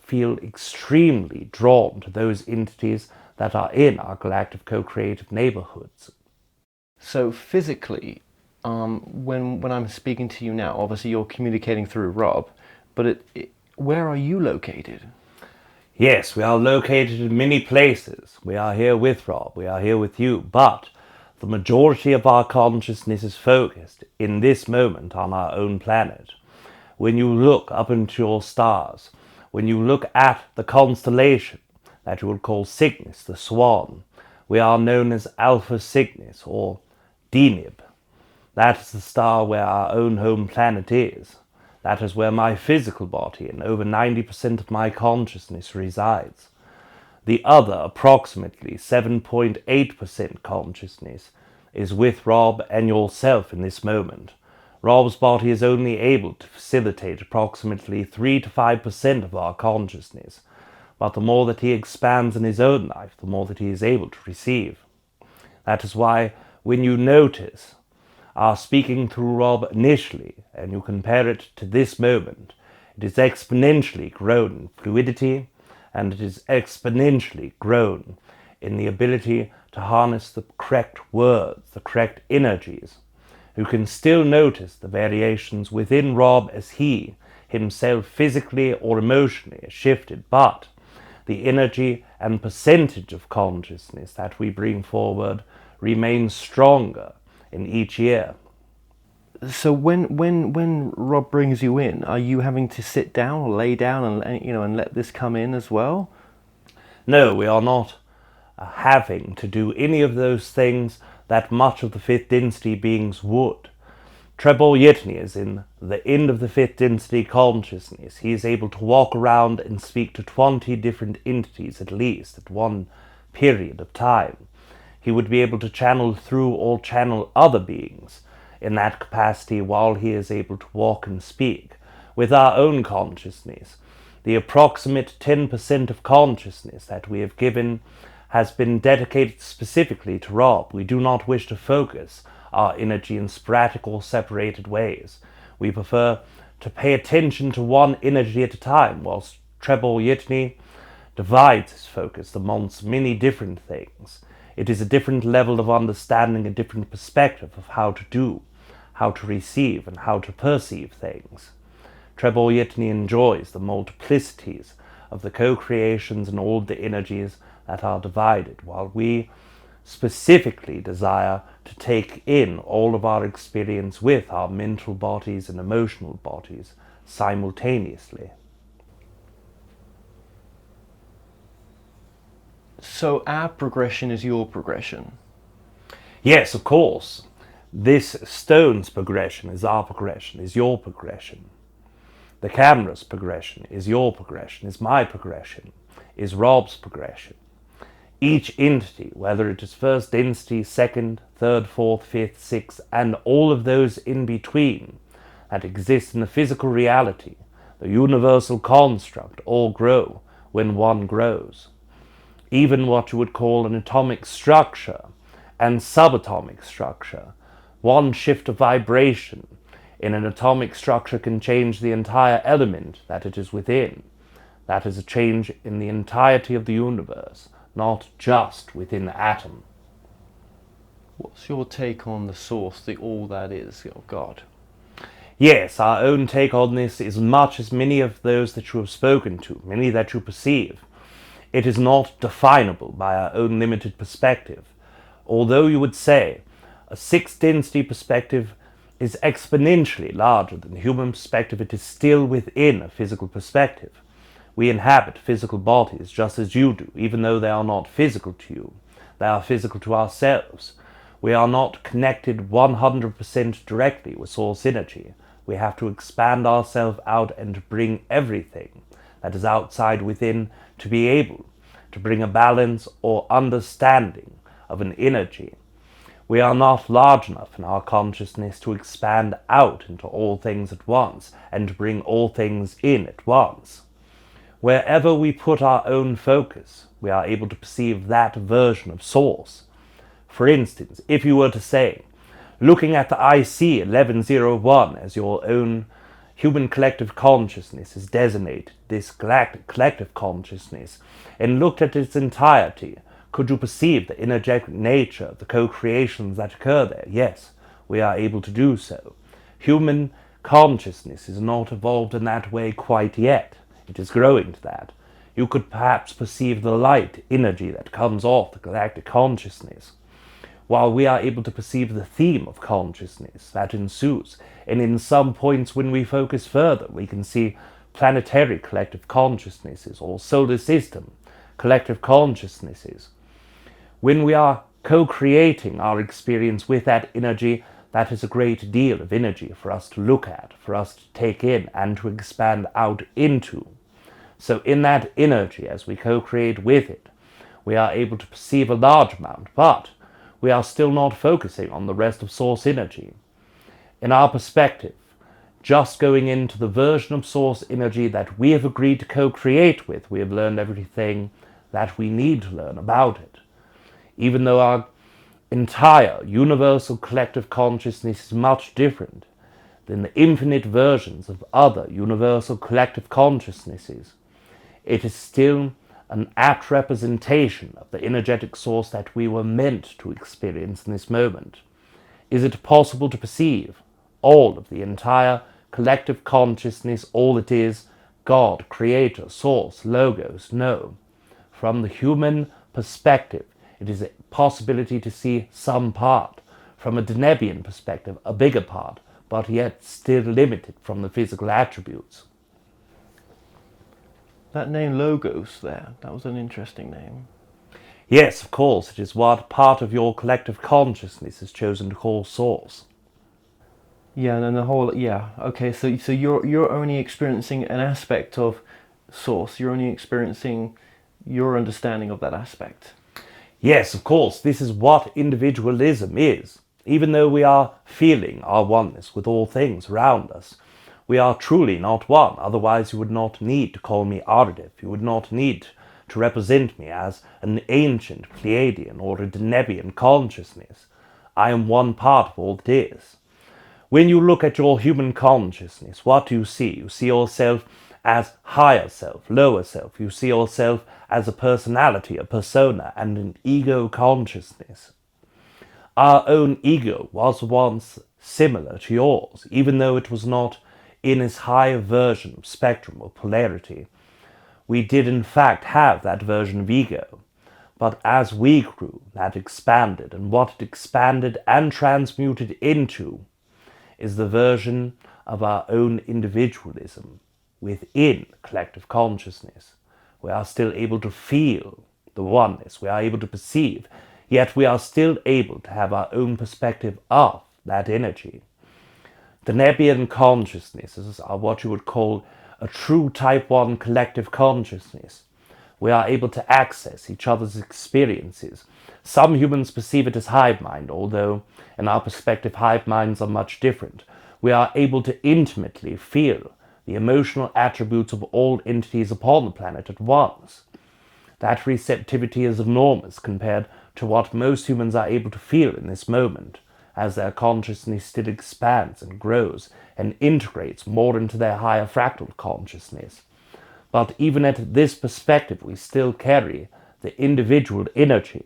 feel extremely drawn to those entities that are in our galactic co-creative neighborhoods. So physically, when I'm speaking to you now? Obviously, you're communicating through Rob, but where are you located? Yes, we are located in many places. We are here with Rob, we are here with you, but the majority of our consciousness is focused in this moment on our own planet. When you look up into your stars, when you look at the constellation that you would call Cygnus, the swan, we are known as Alpha Cygnus or Deneb. That is the star where our own home planet is. That is where my physical body and over 90% of my consciousness resides. The other, approximately 7.8% consciousness, is with Rob and yourself in this moment. Rob's body is only able to facilitate approximately 3 to 5% of our consciousness, but the more that he expands in his own life, the more that he is able to receive. That is why when you notice our speaking through Rob initially, and you compare it to this moment, it is exponentially grown in fluidity, and it is exponentially grown in the ability to harness the correct words, the correct energies. You can still notice the variations within Rob as he himself physically or emotionally is shifted, but the energy and percentage of consciousness that we bring forward remains stronger in each year. So when Rob brings you in, are you having to sit down or lay down and let this come in as well? No, we are not having to do any of those things that much of the fifth density beings would. Treb is in the end of the fifth density consciousness. He is able to walk around and speak to 20 different entities at least at one period of time. He would be able to channel through or channel other beings in that capacity while he is able to walk and speak. With our own consciousness, the approximate 10% of consciousness that we have given has been dedicated specifically to Rob. We do not wish to focus our energy in sporadic or separated ways. We prefer to pay attention to one energy at a time, whilst Treb divides his focus amongst many different things. It is a different level of understanding, a different perspective of how to do, how to receive, and how to perceive things. Treb enjoys the multiplicities of the co-creations and all the energies that are divided, while we specifically desire to take in all of our experience with our mental bodies and emotional bodies simultaneously. So our progression is your progression? Yes, of course. This stone's progression is our progression, is your progression. The camera's progression is your progression, is my progression, is Rob's progression. Each entity, whether it is first density, second, third, fourth, fifth, sixth, and all of those in between that exist in the physical reality, the universal construct, all grow when one grows. Even what you would call an atomic structure and subatomic structure, one shift of vibration in an atomic structure can change the entire element that it is within. That is a change in the entirety of the universe, not just within the atom. What's your take on the source, the all that is of God? Yes, our own take on this is much as many of those that you have spoken to, many that you perceive. It is not definable by our own limited perspective. Although you would say a sixth density perspective is exponentially larger than the human perspective, it is still within a physical perspective. We inhabit physical bodies just as you do, even though they are not physical to you. They are physical to ourselves. We are not connected 100% directly with source energy. We have to expand ourselves out and bring everything that is outside within to be able to bring a balance or understanding of an energy. We are not large enough in our consciousness to expand out into all things at once and to bring all things in at once. Wherever we put our own focus, we are able to perceive that version of source. For instance, if you were to say, looking at the IC 1101 as your own human collective consciousness is designated, this galactic collective consciousness, and looked at its entirety, could you perceive the energetic nature of the co-creations that occur there? Yes, we are able to do so. Human consciousness is not evolved in that way quite yet. It is growing to that. You could perhaps perceive the light energy that comes off the galactic consciousness, while we are able to perceive the theme of consciousness that ensues. And in some points when we focus further, we can see planetary collective consciousnesses or solar system collective consciousnesses. When we are co-creating our experience with that energy, that is a great deal of energy for us to look at, for us to take in and to expand out into. So in that energy, as we co-create with it, we are able to perceive a large amount, but we are still not focusing on the rest of source energy. In our perspective, just going into the version of source energy that we have agreed to co-create with, we have learned everything that we need to learn about it. Even though our entire universal collective consciousness is much different than the infinite versions of other universal collective consciousnesses, it is still an apt representation of the energetic source that we were meant to experience in this moment. Is it possible to perceive all of the entire collective consciousness, all it is, God, Creator, Source, Logos? No. From the human perspective, it is a possibility to see some part. From a Denebian perspective, a bigger part, but yet still limited from the physical attributes. That name Logos there, that was an interesting name. Yes, of course, it is what part of your collective consciousness is chosen to call Source. Yeah, and then the whole, yeah, okay, so you're only experiencing an aspect of Source, you're only experiencing your understanding of that aspect. Yes, of course, this is what individualism is. Even though we are feeling our oneness with all things around us, we are truly not one. Otherwise you would not need to call me Aridif. You would not need to represent me as an ancient Pleiadian or a Denebian consciousness. I am one part of all that is. When you look at your human consciousness, what do you see? You see yourself as higher self, lower self. You see yourself as a personality, a persona, and an ego consciousness. Our own ego was once similar to yours, even though it was not in its higher version of spectrum or polarity. We did in fact have that version of ego, but as we grew, that expanded, and what it expanded and transmuted into is the version of our own individualism within collective consciousness. We are still able to feel the oneness, we are able to perceive, yet we are still able to have our own perspective of that energy. The Nebian consciousnesses are what you would call a true type 1 collective consciousness. We are able to access each other's experiences. Some humans perceive it as hive mind, although in our perspective hive minds are much different. We are able to intimately feel the emotional attributes of all entities upon the planet at once. That receptivity is enormous compared to what most humans are able to feel in this moment, as their consciousness still expands and grows and integrates more into their higher fractal consciousness. But even at this perspective, we still carry the individual energy.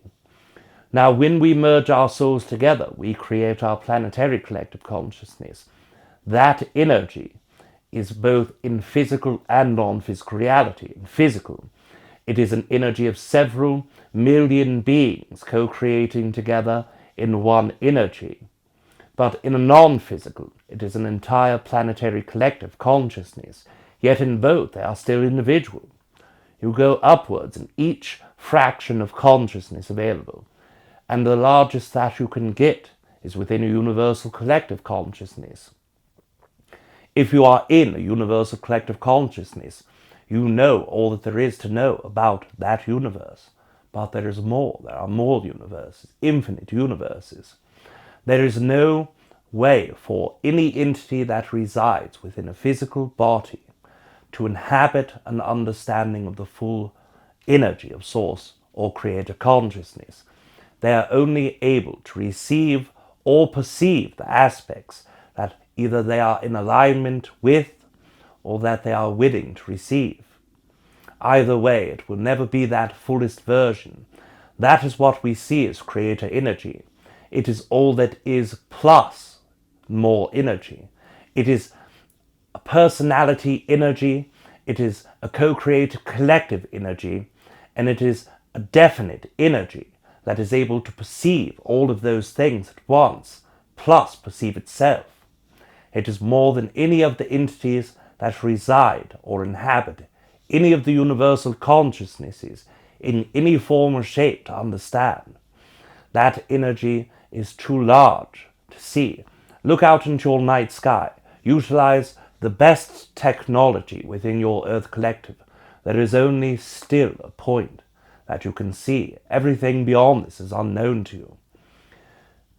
Now, when we merge our souls together, we create our planetary collective consciousness. That energy is both in physical and non-physical reality. In physical, it is an energy of several million beings co-creating together in one energy. But in a non-physical, it is an entire planetary collective consciousness, yet in both they are still individual. You go upwards in each fraction of consciousness available, and the largest that you can get is within a universal collective consciousness. If you are in a universal collective consciousness, you know all that there is to know about that universe. But there is more. There are more universes, infinite universes. There is no way for any entity that resides within a physical body to inhabit an understanding of the full energy of Source or Creator consciousness. They are only able to receive or perceive the aspects that either they are in alignment with or that they are willing to receive. Either way, it will never be that fullest version. That is what we see as Creator energy. It is all that is plus more energy. It is a personality energy, it is a co-creative collective energy, and it is a definite energy that is able to perceive all of those things at once, plus perceive itself. It is more than any of the entities that reside or inhabit any of the universal consciousnesses in any form or shape to understand. That energy is too large to see. Look out into your night sky. Utilize the best technology within your Earth collective. There is only still a point that you can see. Everything beyond this is unknown to you.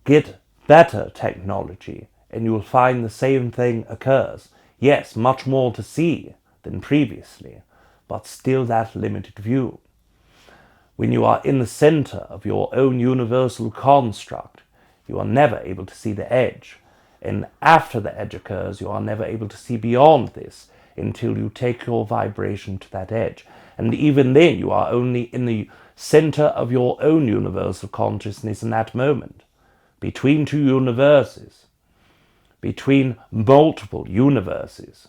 Get better technology and you will find the same thing occurs. Yes, much more to see than previously, but still that limited view. When you are in the center of your own universal construct, you are never able to see the edge. And after the edge occurs, you are never able to see beyond this until you take your vibration to that edge. And even then, you are only in the center of your own universal consciousness in that moment. Between two universes, between multiple universes,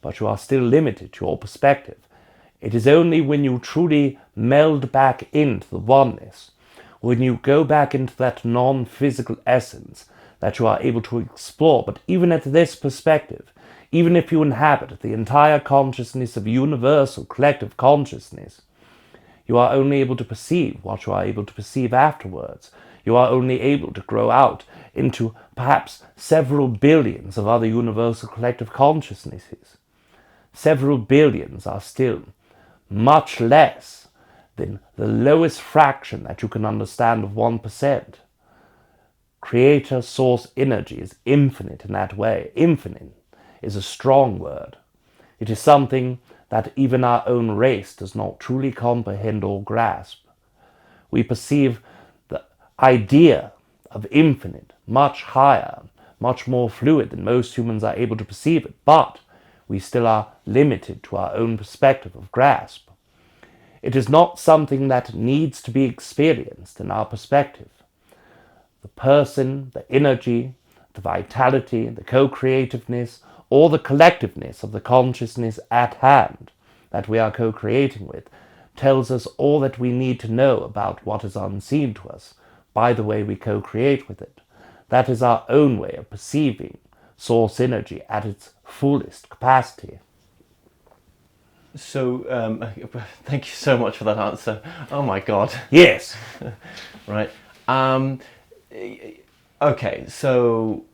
but you are still limited to your perspective. It is only when you truly meld back into the oneness, when you go back into that non-physical essence, that you are able to explore. But even at this perspective, even if you inhabit the entire consciousness of universal collective consciousness, you are only able to perceive what you are able to perceive afterwards. You are only able to grow out into perhaps several billions of other universal collective consciousnesses. Several billions are still much less than the lowest fraction that you can understand of 1%. Creator source energy is infinite in that way. Infinite is a strong word. It is something that even our own race does not truly comprehend or grasp. We perceive the idea of infinite much higher, much more fluid than most humans are able to perceive it, but we still are limited to our own perspective of grasp. It is not something that needs to be experienced in our perspective. The person, the energy, the vitality, the co-creativeness, or the collectiveness of the consciousness at hand that we are co-creating with tells us all that we need to know about what is unseen to us by the way we co-create with it. That is our own way of perceiving source energy at its fullest capacity. So, thank you so much for that answer. Oh my God. Yes. Right. Okay, so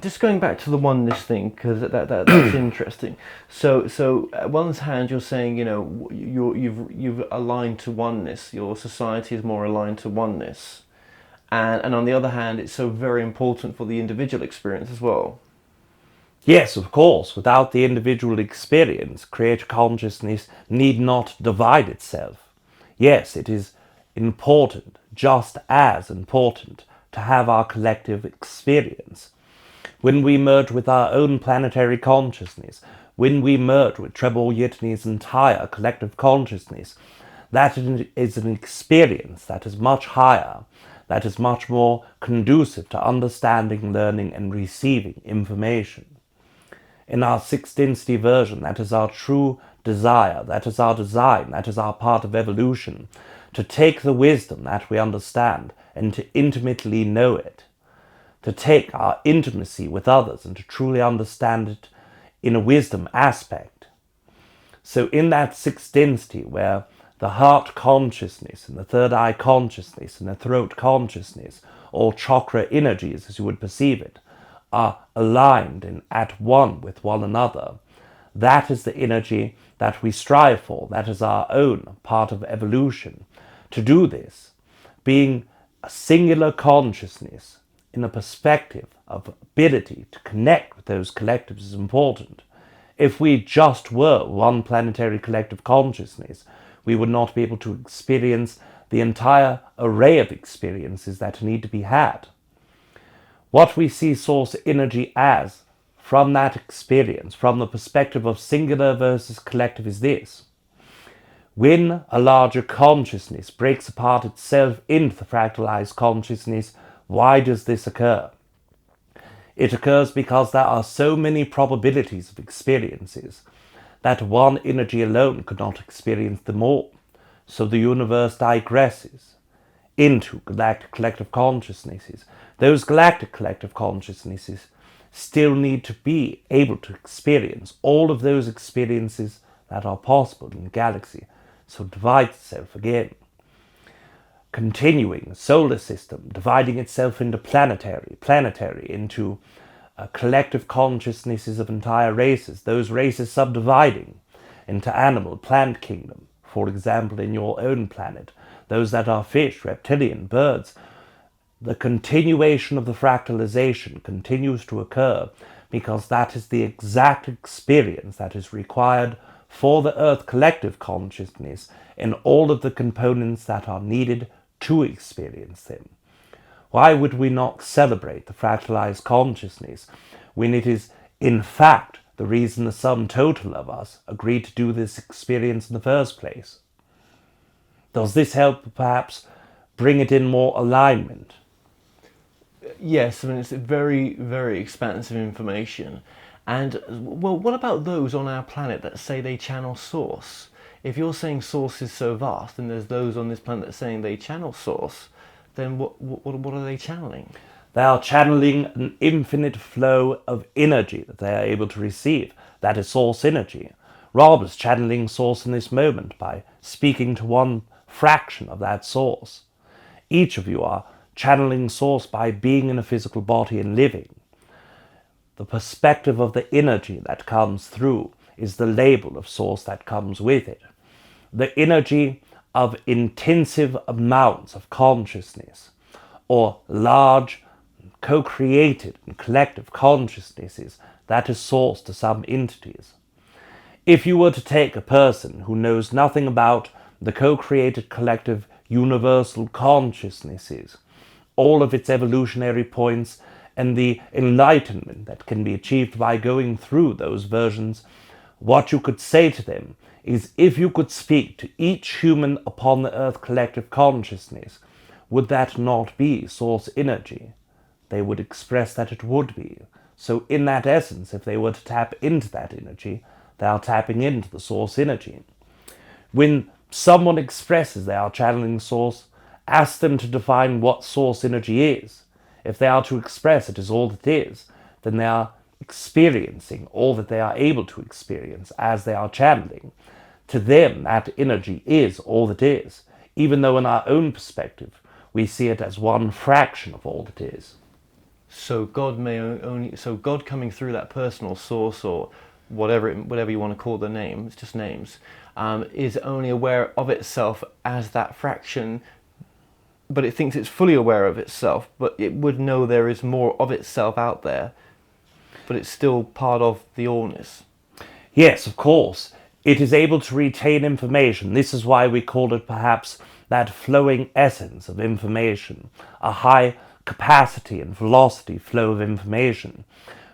just going back to the oneness thing, because that's interesting. So at one hand, you're saying, you know, you've aligned to oneness. Your society is more aligned to oneness, and on the other hand, it's so very important for the individual experience as well. Yes, of course. Without the individual experience, creator consciousness need not divide itself. Yes, it is important, just as important, to have our collective experience. When we merge with our own planetary consciousness, when we merge with Treb Yetni's entire collective consciousness, that is an experience that is much higher, that is much more conducive to understanding, learning, and receiving information. In our sixth density version, that is our true desire, that is our design, that is our part of evolution, to take the wisdom that we understand and to intimately know it, to take our intimacy with others and to truly understand it in a wisdom aspect. So in that sixth density where the heart consciousness and the third eye consciousness and the throat consciousness, or chakra energies as you would perceive it, are aligned and at one with one another, that is the energy that we strive for. That is our own part of evolution. To do this, being a singular consciousness in a perspective of ability to connect with those collectives is important. If we just were one planetary collective consciousness, we would not be able to experience the entire array of experiences that need to be had. What we see source energy as from that experience, from the perspective of singular versus collective, is this. When a larger consciousness breaks apart itself into the fractalized consciousness, why does this occur? It occurs because there are so many probabilities of experiences that one energy alone could not experience them all. So the universe digresses into galactic collective consciousnesses. Those galactic collective consciousnesses still need to be able to experience all of those experiences that are possible in the galaxy. So it divides itself again. Continuing solar system, dividing itself into planetary, into collective consciousnesses of entire races, those races subdividing into animal, plant kingdom, for example, in your own planet, those that are fish, reptilian, birds. The continuation of the fractalization continues to occur because that is the exact experience that is required for the Earth collective consciousness in all of the components that are needed to experience them. Why would we not celebrate the fractalized consciousness when it is, in fact, the reason the sum total of us agreed to do this experience in the first place? Does this help perhaps bring it in more alignment? Yes, I mean, it's very, very expansive information. And, well, what about those on our planet that say they channel source? If you're saying source is so vast, and there's those on this planet that are saying they channel source, then what are they channeling? They are channeling an infinite flow of energy that they are able to receive. That is source energy. Rob is channeling source in this moment by speaking to one fraction of that source. Each of you are channeling source by being in a physical body and living. The perspective of the energy that comes through is the label of source that comes with it. The energy of intensive amounts of consciousness, or large co-created and collective consciousnesses, that is source to some entities. If you were to take a person who knows nothing about the co-created collective universal consciousnesses, all of its evolutionary points, and the enlightenment that can be achieved by going through those versions, what you could say to them is, if you could speak to each human upon the Earth collective consciousness, would that not be source energy? They would express that it would be. So in that essence, if they were to tap into that energy, they are tapping into the source energy. When someone expresses they are channeling source, ask them to define what source energy is. If they are to express it as all that is, then they are experiencing all that they are able to experience as they are channeling. To them, that energy is all that is, even though in our own perspective, we see it as one fraction of all that is. So God coming through that personal source, or whatever you want to call the name, it's just names, is only aware of itself as that fraction, but it thinks it's fully aware of itself, but it would know there is more of itself out there, but it's still part of the allness. Yes, of course. It is able to retain information. This is why we call it perhaps that flowing essence of information, a high capacity and velocity flow of information.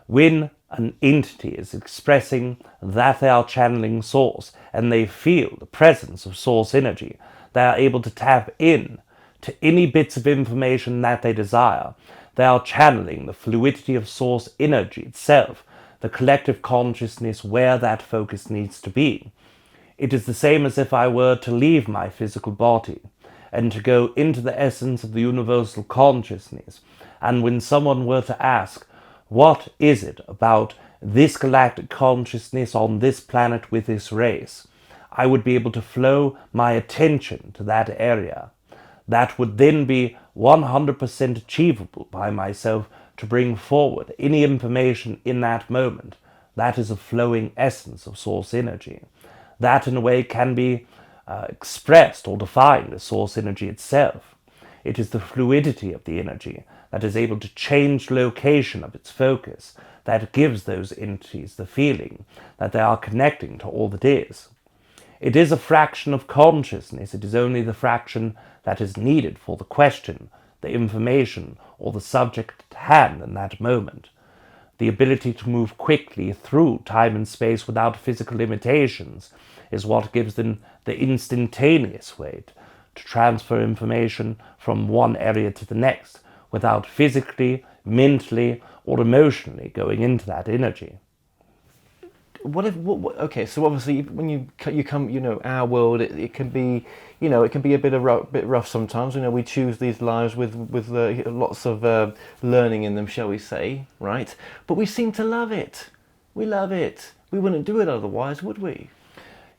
When an entity is expressing that they are channeling source and they feel the presence of source energy, they are able to tap in to any bits of information that they desire. They are channeling the fluidity of source energy itself, the collective consciousness where that focus needs to be. It is the same as if I were to leave my physical body and to go into the essence of the universal consciousness. And when someone were to ask, what is it about this galactic consciousness on this planet with this race, I would be able to flow my attention to that area. That would then be 100% achievable by myself to bring forward any information in that moment. That is a flowing essence of source energy. That in a way can be expressed or defined as source energy itself. It is the fluidity of the energy that is able to change location of its focus that gives those entities the feeling that they are connecting to all that is. It is a fraction of consciousness. It is only the fraction that is needed for the question, the information, or the subject at hand in that moment. The ability to move quickly through time and space without physical limitations is what gives them the instantaneous way to transfer information from one area to the next without physically mentally or emotionally going into that energy. Okay, so obviously when you come, our world, it can be, it can be a bit rough sometimes. We choose these lives with lots of learning in them, shall we say, right? But we seem to love it. We love it. We wouldn't do it otherwise, would we?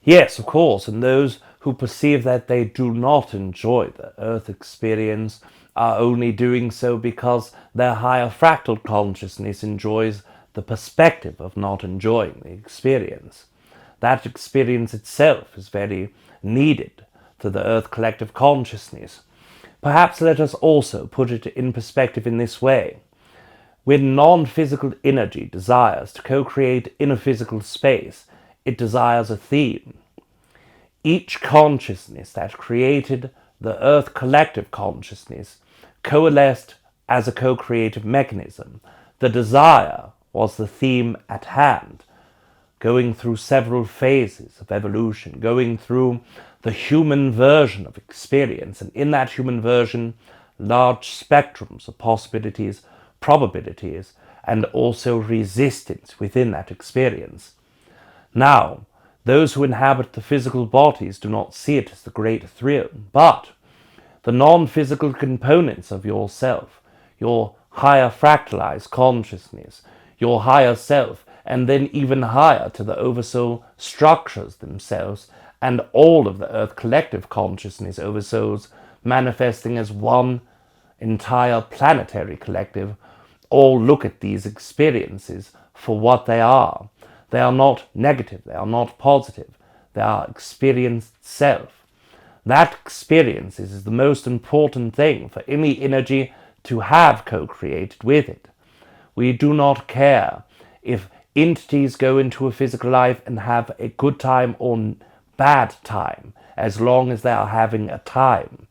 Yes, of course, and those who perceive that they do not enjoy the Earth experience are only doing so because their higher fractal consciousness enjoys the perspective of not enjoying the experience. That experience itself is very needed to the Earth collective consciousness. Perhaps let us also put it in perspective in this way. When non-physical energy desires to co-create in a physical space, it desires a theme. Each consciousness that created the Earth collective consciousness coalesced as a co-creative mechanism. The desire was the theme at hand, going through several phases of evolution, going through the human version of experience, and in that human version, large spectrums of possibilities, probabilities, and also resistance within that experience. Now, those who inhabit the physical bodies do not see it as the great thrill, but the non-physical components of yourself, your higher fractalized consciousness, your higher self, and then even higher to the oversoul structures themselves, and all of the Earth collective consciousness oversouls manifesting as one entire planetary collective, all look at these experiences for what they are. They are not negative, they are not positive, they are experienced self. That experience is the most important thing for any energy to have co-created with it. We do not care if entities go into a physical life and have a good time or bad time, as long as they are having a time.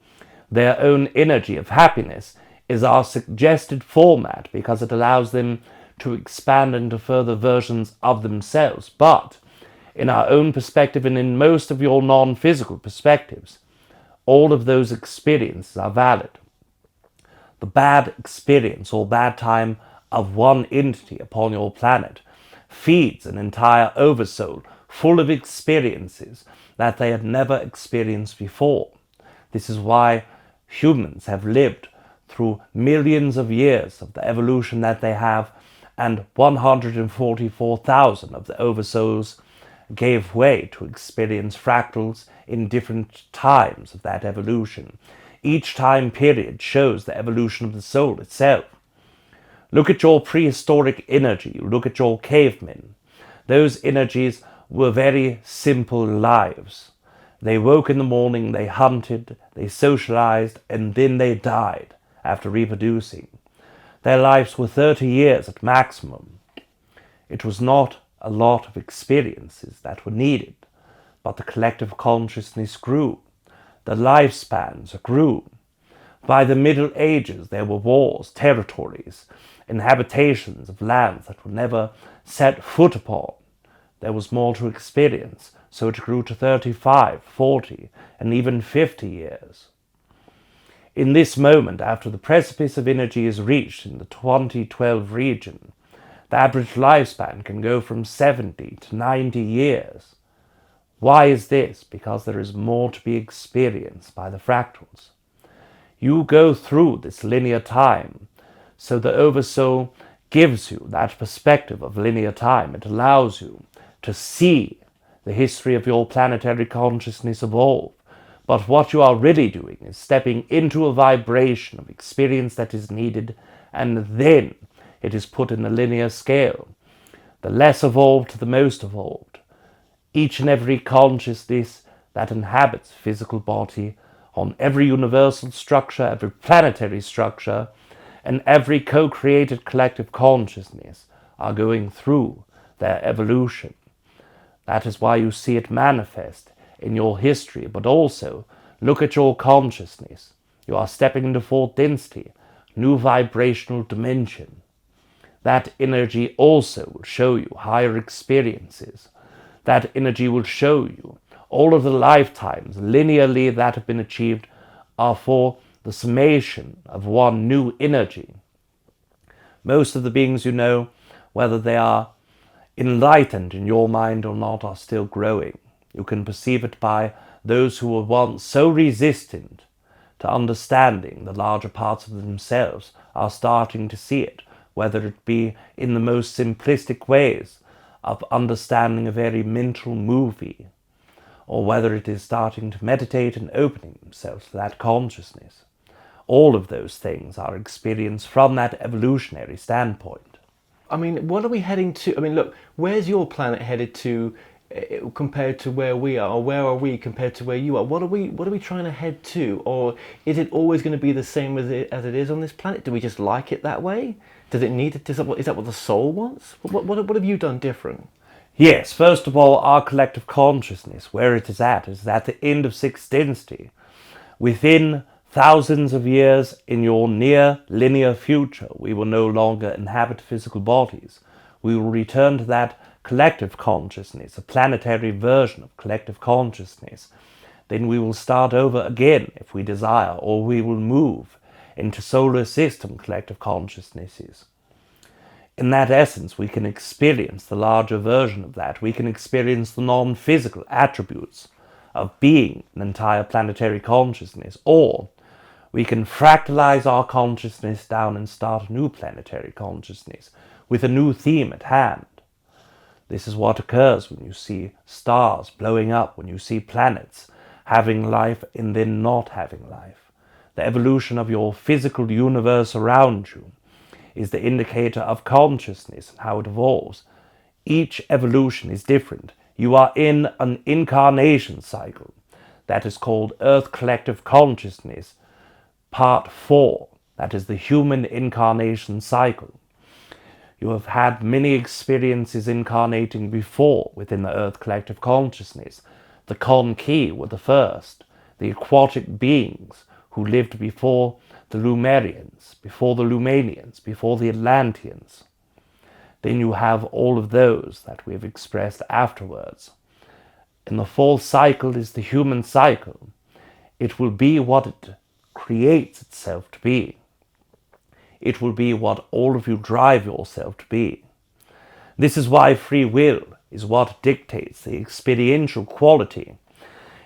Their own energy of happiness is our suggested format because it allows them to expand into further versions of themselves. But in our own perspective and in most of your non-physical perspectives, all of those experiences are valid. The bad experience or bad time of one entity upon your planet feeds an entire oversoul full of experiences that they had never experienced before. This is why humans have lived through millions of years of the evolution that they have, and 144,000 of the oversouls gave way to experience fractals in different times of that evolution. Each time period shows the evolution of the soul itself. Look at your prehistoric energy, look at your cavemen. Those energies were very simple lives. They woke in the morning, they hunted, they socialized, and then they died after reproducing. Their lives were 30 years at maximum. It was not a lot of experiences that were needed, but the collective consciousness grew. The lifespans grew. By the Middle Ages, there were wars, territories, inhabitations of lands that were never set foot upon. There was more to experience, so it grew to 35, 40, and even 50 years. In this moment, after the precipice of energy is reached in the 2012 region, the average lifespan can go from 70 to 90 years. Why is this? Because there is more to be experienced by the fractals. You go through this linear time, so the Oversoul gives you that perspective of linear time. It allows you to see the history of your planetary consciousness evolve. But what you are really doing is stepping into a vibration of experience that is needed, and then it is put in a linear scale. The less evolved to the most evolved. Each and every consciousness that inhabits physical body, on every universal structure, every planetary structure, and every co-created collective consciousness are going through their evolution. That is why you see it manifest in your history, but also look at your consciousness. You are stepping into fourth density, new vibrational dimension. That energy also will show you higher experiences. That energy will show you all of the lifetimes linearly that have been achieved are for the summation of one new energy. Most of the beings you know, whether they are enlightened in your mind or not, are still growing. You can perceive it by those who were once so resistant to understanding the larger parts of themselves are starting to see it, whether it be in the most simplistic ways of understanding a very mental movie, or whether it is starting to meditate and opening themselves to that consciousness. All of those things are experienced from that evolutionary standpoint. I mean, what are we heading to? I mean, look, where's your planet headed to compared to where we are, or where are we compared to where you are? What are we trying to head to? Or is it always going to be the same as it is on this planet? Do we just like it that way? Does it need it? Is that what the soul wants? What have you done different? Yes, first of all, our collective consciousness, where it is at the end of sixth density. Within thousands of years in your near linear future, we will no longer inhabit physical bodies. We will return to that collective consciousness, a planetary version of collective consciousness. Then we will start over again if we desire, or we will move into solar system collective consciousnesses. In that essence, we can experience the larger version of that. We can experience the non-physical attributes of being an entire planetary consciousness, or we can fractalize our consciousness down and start a new planetary consciousness with a new theme at hand. This is what occurs when you see stars blowing up, when you see planets having life and then not having life. The evolution of your physical universe around you is the indicator of consciousness and how it evolves. Each evolution is different. You are in an incarnation cycle that is called Earth Collective Consciousness, Part 4. That is the human incarnation cycle. You have had many experiences incarnating before within the Earth Collective Consciousness. The Kon-Ki were the first, the aquatic beings who lived before the Lumerians, before the Lumanians, before the Atlanteans. Then you have all of those that we have expressed afterwards. And the fourth cycle is the human cycle. It will be what it creates itself to be. It will be what all of you drive yourself to be. This is why free will is what dictates the experiential quality.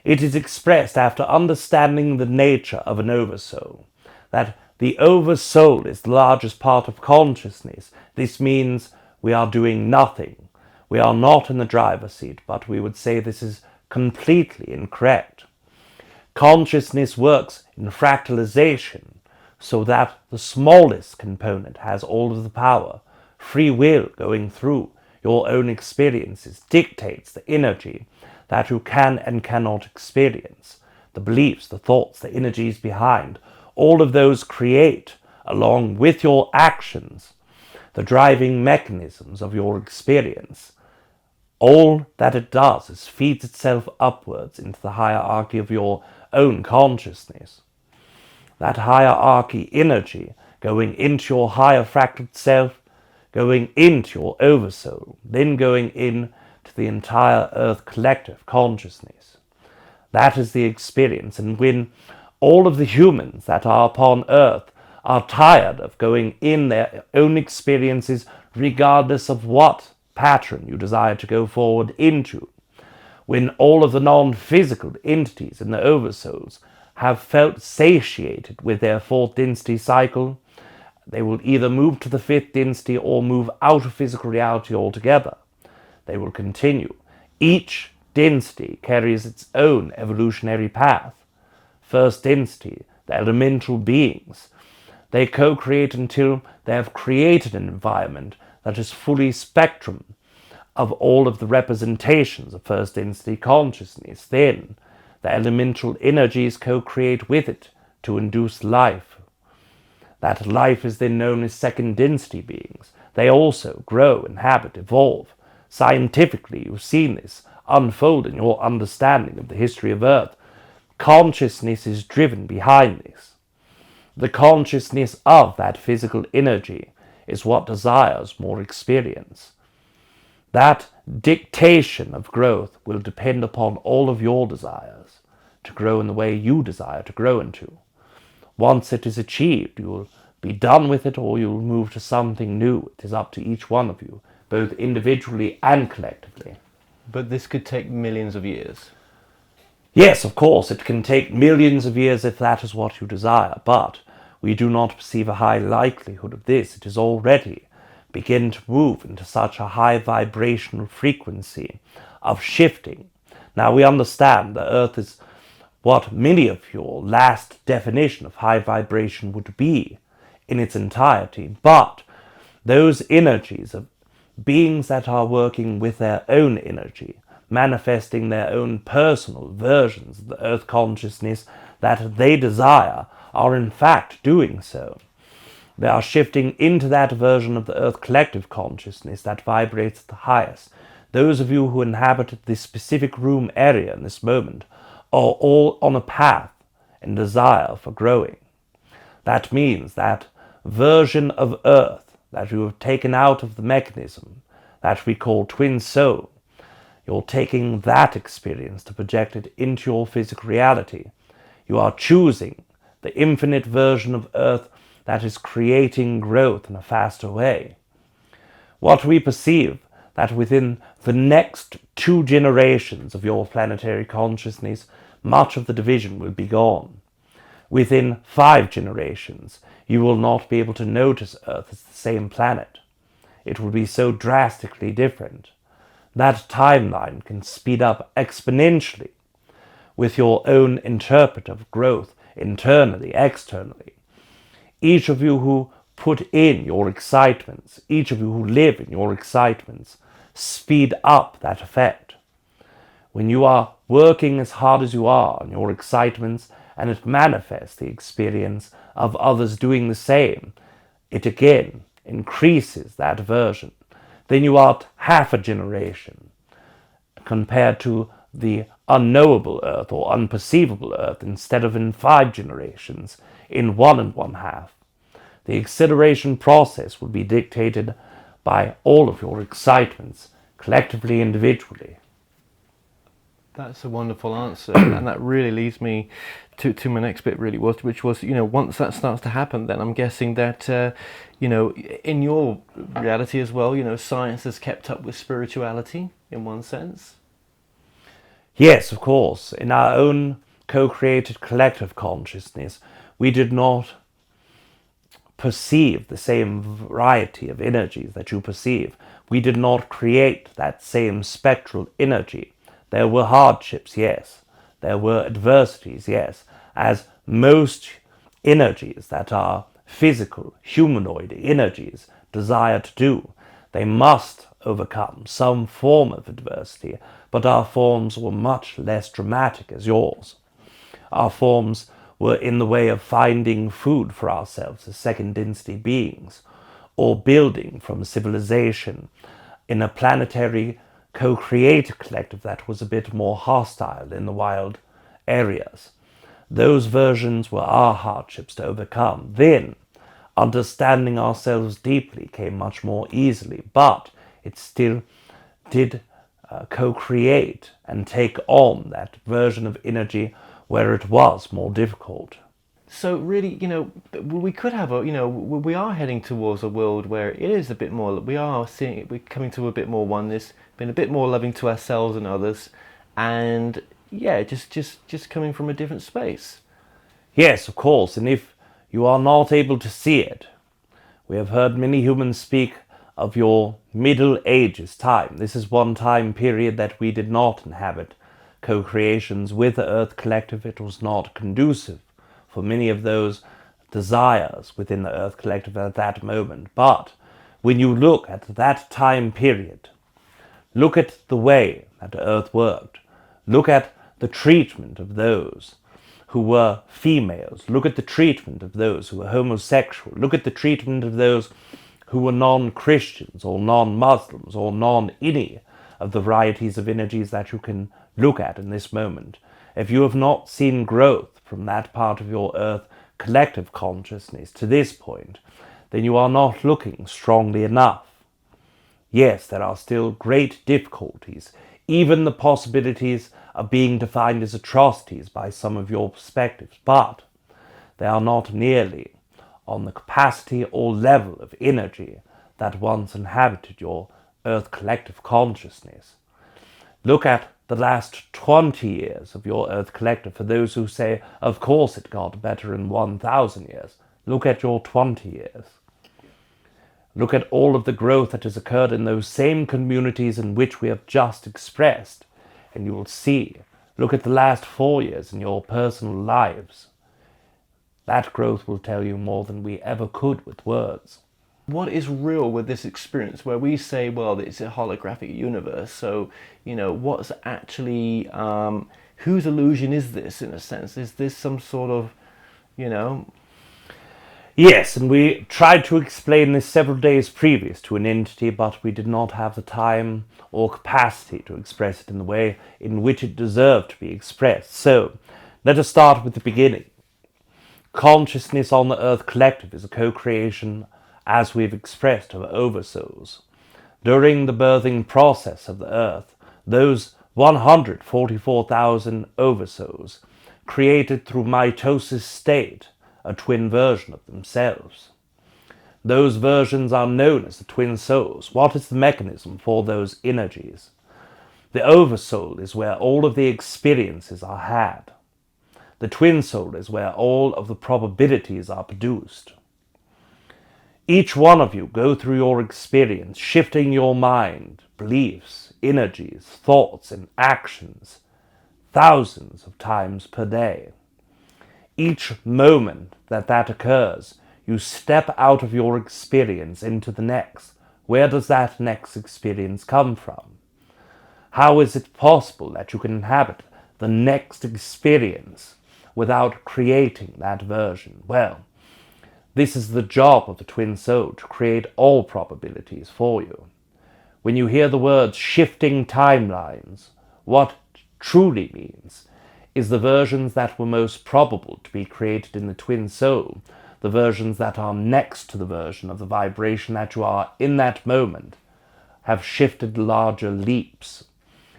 It is expressed after understanding the nature of an oversoul, that the oversoul is the largest part of consciousness. This means we are doing nothing. We are not in the driver's seat, but we would say this is completely incorrect. Consciousness works in fractalization, so that the smallest component has all of the power. Free will going through your own experiences dictates the energy that you can and cannot experience. The beliefs, the thoughts, the energies behind, all of those create, along with your actions, the driving mechanisms of your experience. All that it does is feeds itself upwards into the hierarchy of your own consciousness. That hierarchy energy going into your higher fractal self, going into your oversoul, then going into the entire Earth collective consciousness. That is the experience. And when all of the humans that are upon Earth are tired of going in their own experiences, regardless of what pattern you desire to go forward into, when all of the non-physical entities in the oversouls have felt satiated with their fourth density cycle, they will either move to the fifth density or move out of physical reality altogether. They will continue. Each density carries its own evolutionary path. First density, the elemental beings, they co-create until they have created an environment that is fully spectrum of all of the representations of first density consciousness. Then the elemental energies co-create with it to induce life. That life is then known as second density beings. They also grow, inhabit, evolve. Scientifically, you've seen this unfold in your understanding of the history of Earth. Consciousness is driven behind this. The consciousness of that physical energy is what desires more experience. That dictation of growth will depend upon all of your desires to grow in the way you desire to grow into. Once it is achieved, you will be done with it, or you'll move to something new. It is up to each one of you, both individually and collectively. But this could take millions of years. Yes, of course, it can take millions of years if that is what you desire, but we do not perceive a high likelihood of this. It is already begin to move into such a high vibrational frequency of shifting. Now we understand the Earth is what many of your last definition of high vibration would be in its entirety, but those energies of beings that are working with their own energy, manifesting their own personal versions of the Earth consciousness that they desire, are in fact doing so. They are shifting into that version of the Earth collective consciousness that vibrates the highest. Those of you who inhabit this specific room area in this moment are all on a path and desire for growing. That means that version of Earth that you have taken out of the mechanism that we call twin soul, you're taking that experience to project it into your physical reality. You are choosing the infinite version of Earth that is creating growth in a faster way. What we perceive that within the next 2 generations of your planetary consciousness, much of the division will be gone. Within 5 generations, you will not be able to notice Earth as the same planet. It will be so drastically different. That timeline can speed up exponentially with your own interpretive growth internally, externally. Each of you who put in your excitements, each of you who live in your excitements, speed up that effect. When you are working as hard as you are on your excitements and it manifests the experience of others doing the same, it again increases that version. Then you are at half a generation compared to the unknowable Earth or unperceivable Earth, instead of in 5 generations, in 1 1/2. The acceleration process will be dictated by all of your excitements, collectively, individually. That's a wonderful answer, and that really leads me to my next bit, really, which was, once that starts to happen, then I'm guessing that, in your reality as well, science has kept up with spirituality in one sense. Yes, of course. In our own co-created collective consciousness, we did not perceive the same variety of energies that you perceive. We did not create that same spectral energy. There were hardships, yes. There were adversities, yes. As most energies that are physical, humanoid energies desire to do, they must overcome some form of adversity, but our forms were much less dramatic as yours. Our forms were in the way of finding food for ourselves as second density beings, or building from civilization in a planetary co-created collective that was a bit more hostile in the wild areas. Those versions were our hardships to overcome. Then, understanding ourselves deeply came much more easily, but it still did co-create and take on that version of energy where it was more difficult. So really, we could have we are heading towards a world where it is a bit more, we're coming to a bit more oneness, being a bit more loving to ourselves and others, and yeah, just coming from a different space. Yes, of course, and if you are not able to see it, we have heard many humans speak of your Middle Ages time. This is one time period that we did not inhabit co-creations with the Earth Collective. It was not conducive for many of those desires within the Earth Collective at that moment. But when you look at that time period, look at the way that the Earth worked, look at the treatment of those who were females, look at the treatment of those who were homosexual, look at the treatment of those who were non-Christians or non-Muslims or non-any of the varieties of energies that you can look at in this moment. If you have not seen growth from that part of your Earth collective consciousness to this point, then you are not looking strongly enough. Yes, there are still great difficulties, even the possibilities of being defined as atrocities by some of your perspectives, but they are not nearly on the capacity or level of energy that once inhabited your Earth collective consciousness. Look at the last 20 years of your Earth collective. For those who say, of course it got better in 1,000 years, look at your 20 years. Look at all of the growth that has occurred in those same communities in which we have just expressed, and you will see. Look at the last 4 years in your personal lives. That growth will tell you more than we ever could with words. What is real with this experience where we say, well, it's a holographic universe, so, what's actually, whose illusion is this, in a sense? Is this some sort of, Yes, and we tried to explain this several days previous to an entity, but we did not have the time or capacity to express it in the way in which it deserved to be expressed. So, let us start with the beginning. Consciousness on the Earth collective is a co-creation, as we've expressed, of oversouls. During the birthing process of the Earth, those 144,000 oversouls created through mitosis state a twin version of themselves. Those versions are known as the twin souls. What is the mechanism for those energies? The oversoul is where all of the experiences are had. The twin soul is where all of the probabilities are produced. Each one of you go through your experience, shifting your mind, beliefs, energies, thoughts, and actions thousands of times per day. Each moment that occurs, you step out of your experience into the next. Where does that next experience come from? How is it possible that you can inhabit the next experience without creating that version? Well, this is the job of the twin soul, to create all probabilities for you. When you hear the words shifting timelines, what it truly means is the versions that were most probable to be created in the twin soul, the versions that are next to the version of the vibration that you are in that moment, have shifted larger leaps.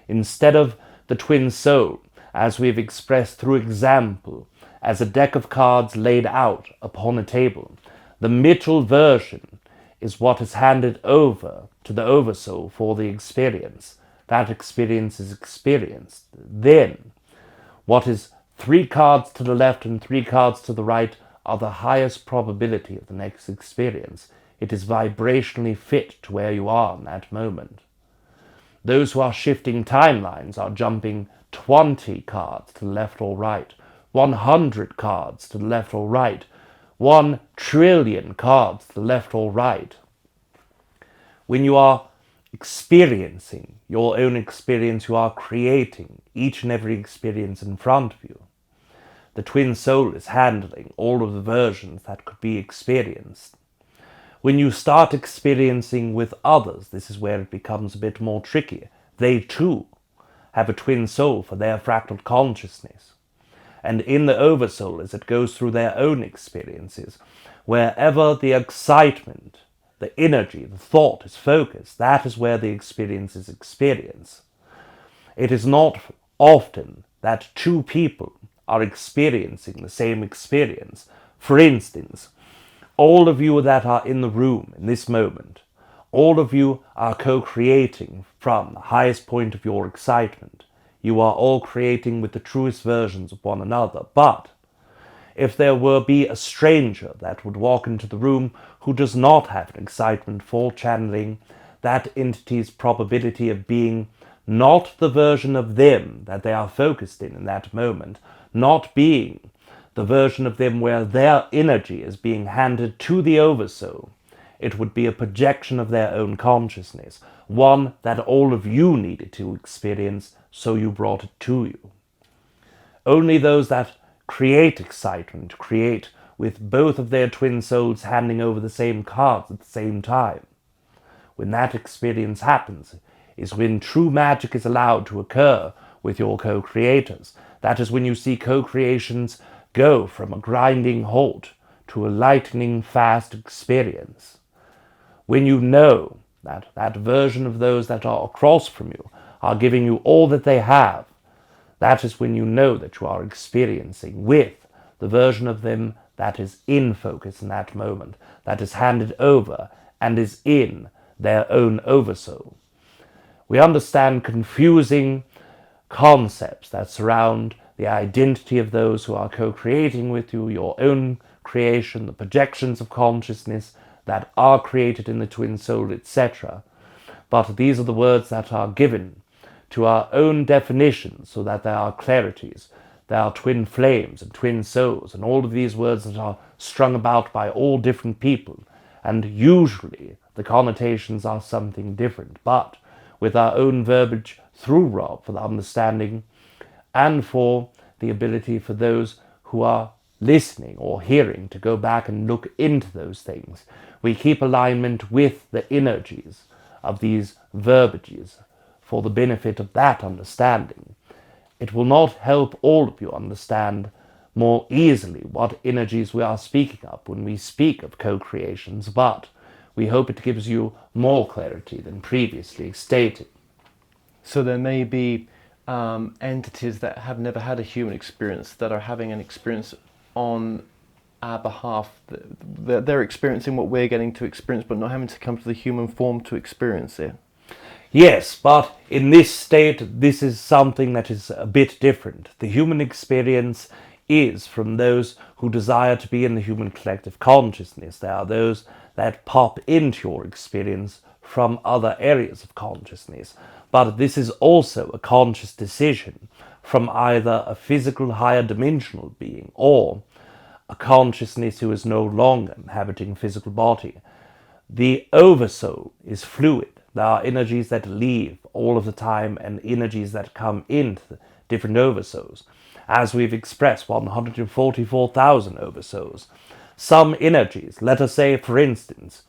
Instead of the twin soul, as we've expressed through example, as a deck of cards laid out upon a table, the middle version is what is handed over to the oversoul for the experience. That experience is experienced. Then, what is 3 cards to the left and 3 cards to the right are the highest probability of the next experience. It is vibrationally fit to where you are in that moment. Those who are shifting timelines are jumping 20 cards to the left or right, 100 cards to the left or right, 1 trillion cards to the left or right. When you are experiencing your own experience, you are creating each and every experience in front of you. The twin soul is handling all of the versions that could be experienced. When you start experiencing with others, this is where it becomes a bit more tricky. They too have a twin soul for their fractal consciousness. And in the oversoul, as it goes through their own experiences, wherever the excitement, the energy, the thought is focused, that is where the experience is experienced. It is not often that 2 people are experiencing the same experience. For instance, all of you that are in the room in this moment, all of you are co-creating from the highest point of your excitement. You are all creating with the truest versions of one another. But if there were be a stranger that would walk into the room who does not have an excitement for channeling, that entity's probability of being not the version of them that they are focused in that moment, not being the version of them where their energy is being handed to the oversoul, it would be a projection of their own consciousness, one that all of you needed to experience, so you brought it to you. Only those that create excitement, create with both of their twin souls handing over the same cards at the same time. When that experience happens, is when true magic is allowed to occur with your co-creators. That is when you see co-creations go from a grinding halt to a lightning fast experience. When you know that that version of those that are across from you are giving you all that they have, that is when you know that you are experiencing with the version of them that is in focus in that moment, that is handed over and is in their own oversoul. We understand confusing concepts that surround the identity of those who are co-creating with you, your own creation, the projections of consciousness that are created in the twin soul, etc. But these are the words that are given to our own definitions so that there are clarities. There are twin flames and twin souls and all of these words that are strung about by all different people. And usually the connotations are something different. But with our own verbiage through Rob for the understanding and for the ability for those who are listening or hearing to go back and look into those things, we keep alignment with the energies of these verbiages for the benefit of that understanding. It will not help all of you understand more easily what energies we are speaking of when we speak of co-creations, but we hope it gives you more clarity than previously stated. So there may be entities that have never had a human experience that are having an experience on our behalf. They're experiencing what we're getting to experience, but not having to come to the human form to experience it. Yes, but in this state, this is something that is a bit different. The human experience is from those who desire to be in the human collective consciousness. There are those that pop into your experience from other areas of consciousness. But this is also a conscious decision from either a physical higher dimensional being or a consciousness who is no longer inhabiting physical body. The oversoul is fluid. There are energies that leave all of the time and energies that come into the different oversouls. As we've expressed, 144,000 oversouls. Some energies, let us say for instance,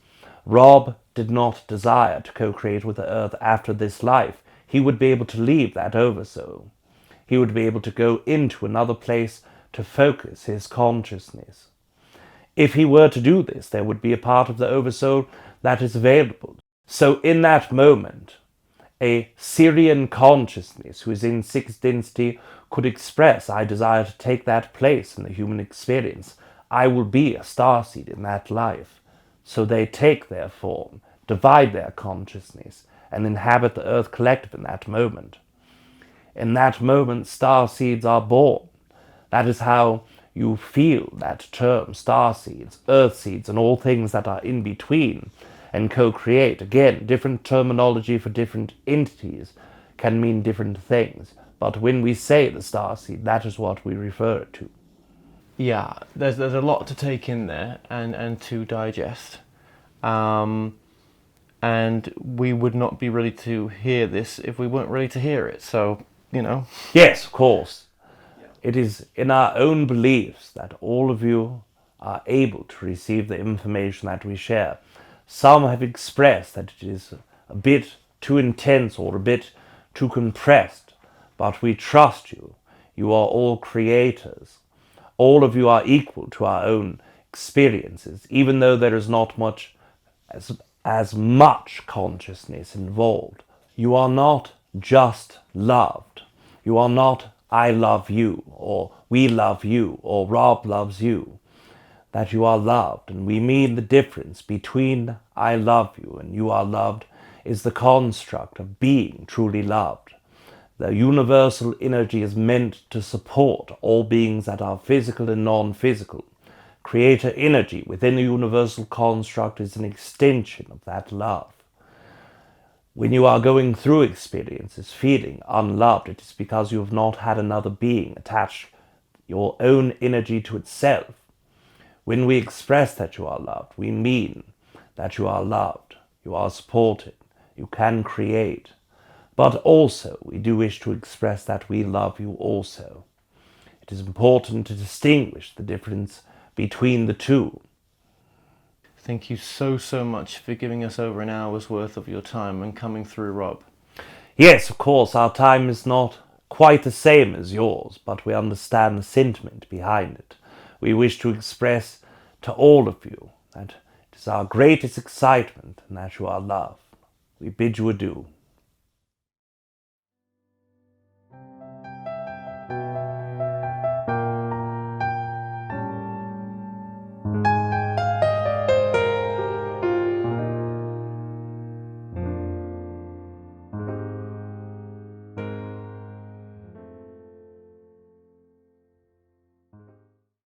Rob did not desire to co-create with the earth after this life. He would be able to leave that oversoul. He would be able to go into another place to focus his consciousness. If he were to do this, there would be a part of the oversoul that is available. So in that moment, a Syrian consciousness who is in sixth density could express, I desire to take that place in the human experience. I will be a starseed in that life. So they take their form, divide their consciousness, and inhabit the Earth collective in that moment. In that moment, starseeds are born. That is how you feel that term, starseeds, earth seeds, and all things that are in between, and co-create. Again, different terminology for different entities can mean different things. But when we say the starseed, that is what we refer to. Yeah, there's a lot to take in there and to digest. And we would not be ready to hear this if we weren't ready to hear it. So, you know. Yes, of course. It is in our own beliefs that all of you are able to receive the information that we share. Some have expressed that it is a bit too intense or a bit too compressed, but we trust you. You are all creators. All of you are equal to our own experiences, even though there is not much as much consciousness involved. You are not just loved. You are not I love you, or we love you, or Rob loves you. That you are loved, and we mean the difference between I love you and you are loved is the construct of being truly loved. The universal energy is meant to support all beings that are physical and non-physical. Creator energy within the universal construct is an extension of that love. When you are going through experiences feeling unloved, it is because you have not had another being attach your own energy to itself. When we express that you are loved, we mean that you are loved, you are supported, you can create. But also, we do wish to express that we love you also. It is important to distinguish the difference between the two. Thank you so much for giving us over an hour's worth of your time and coming through, Rob. Yes, of course, our time is not quite the same as yours, but we understand the sentiment behind it. We wish to express to all of you that it is our greatest excitement and that you are loved. We bid you adieu.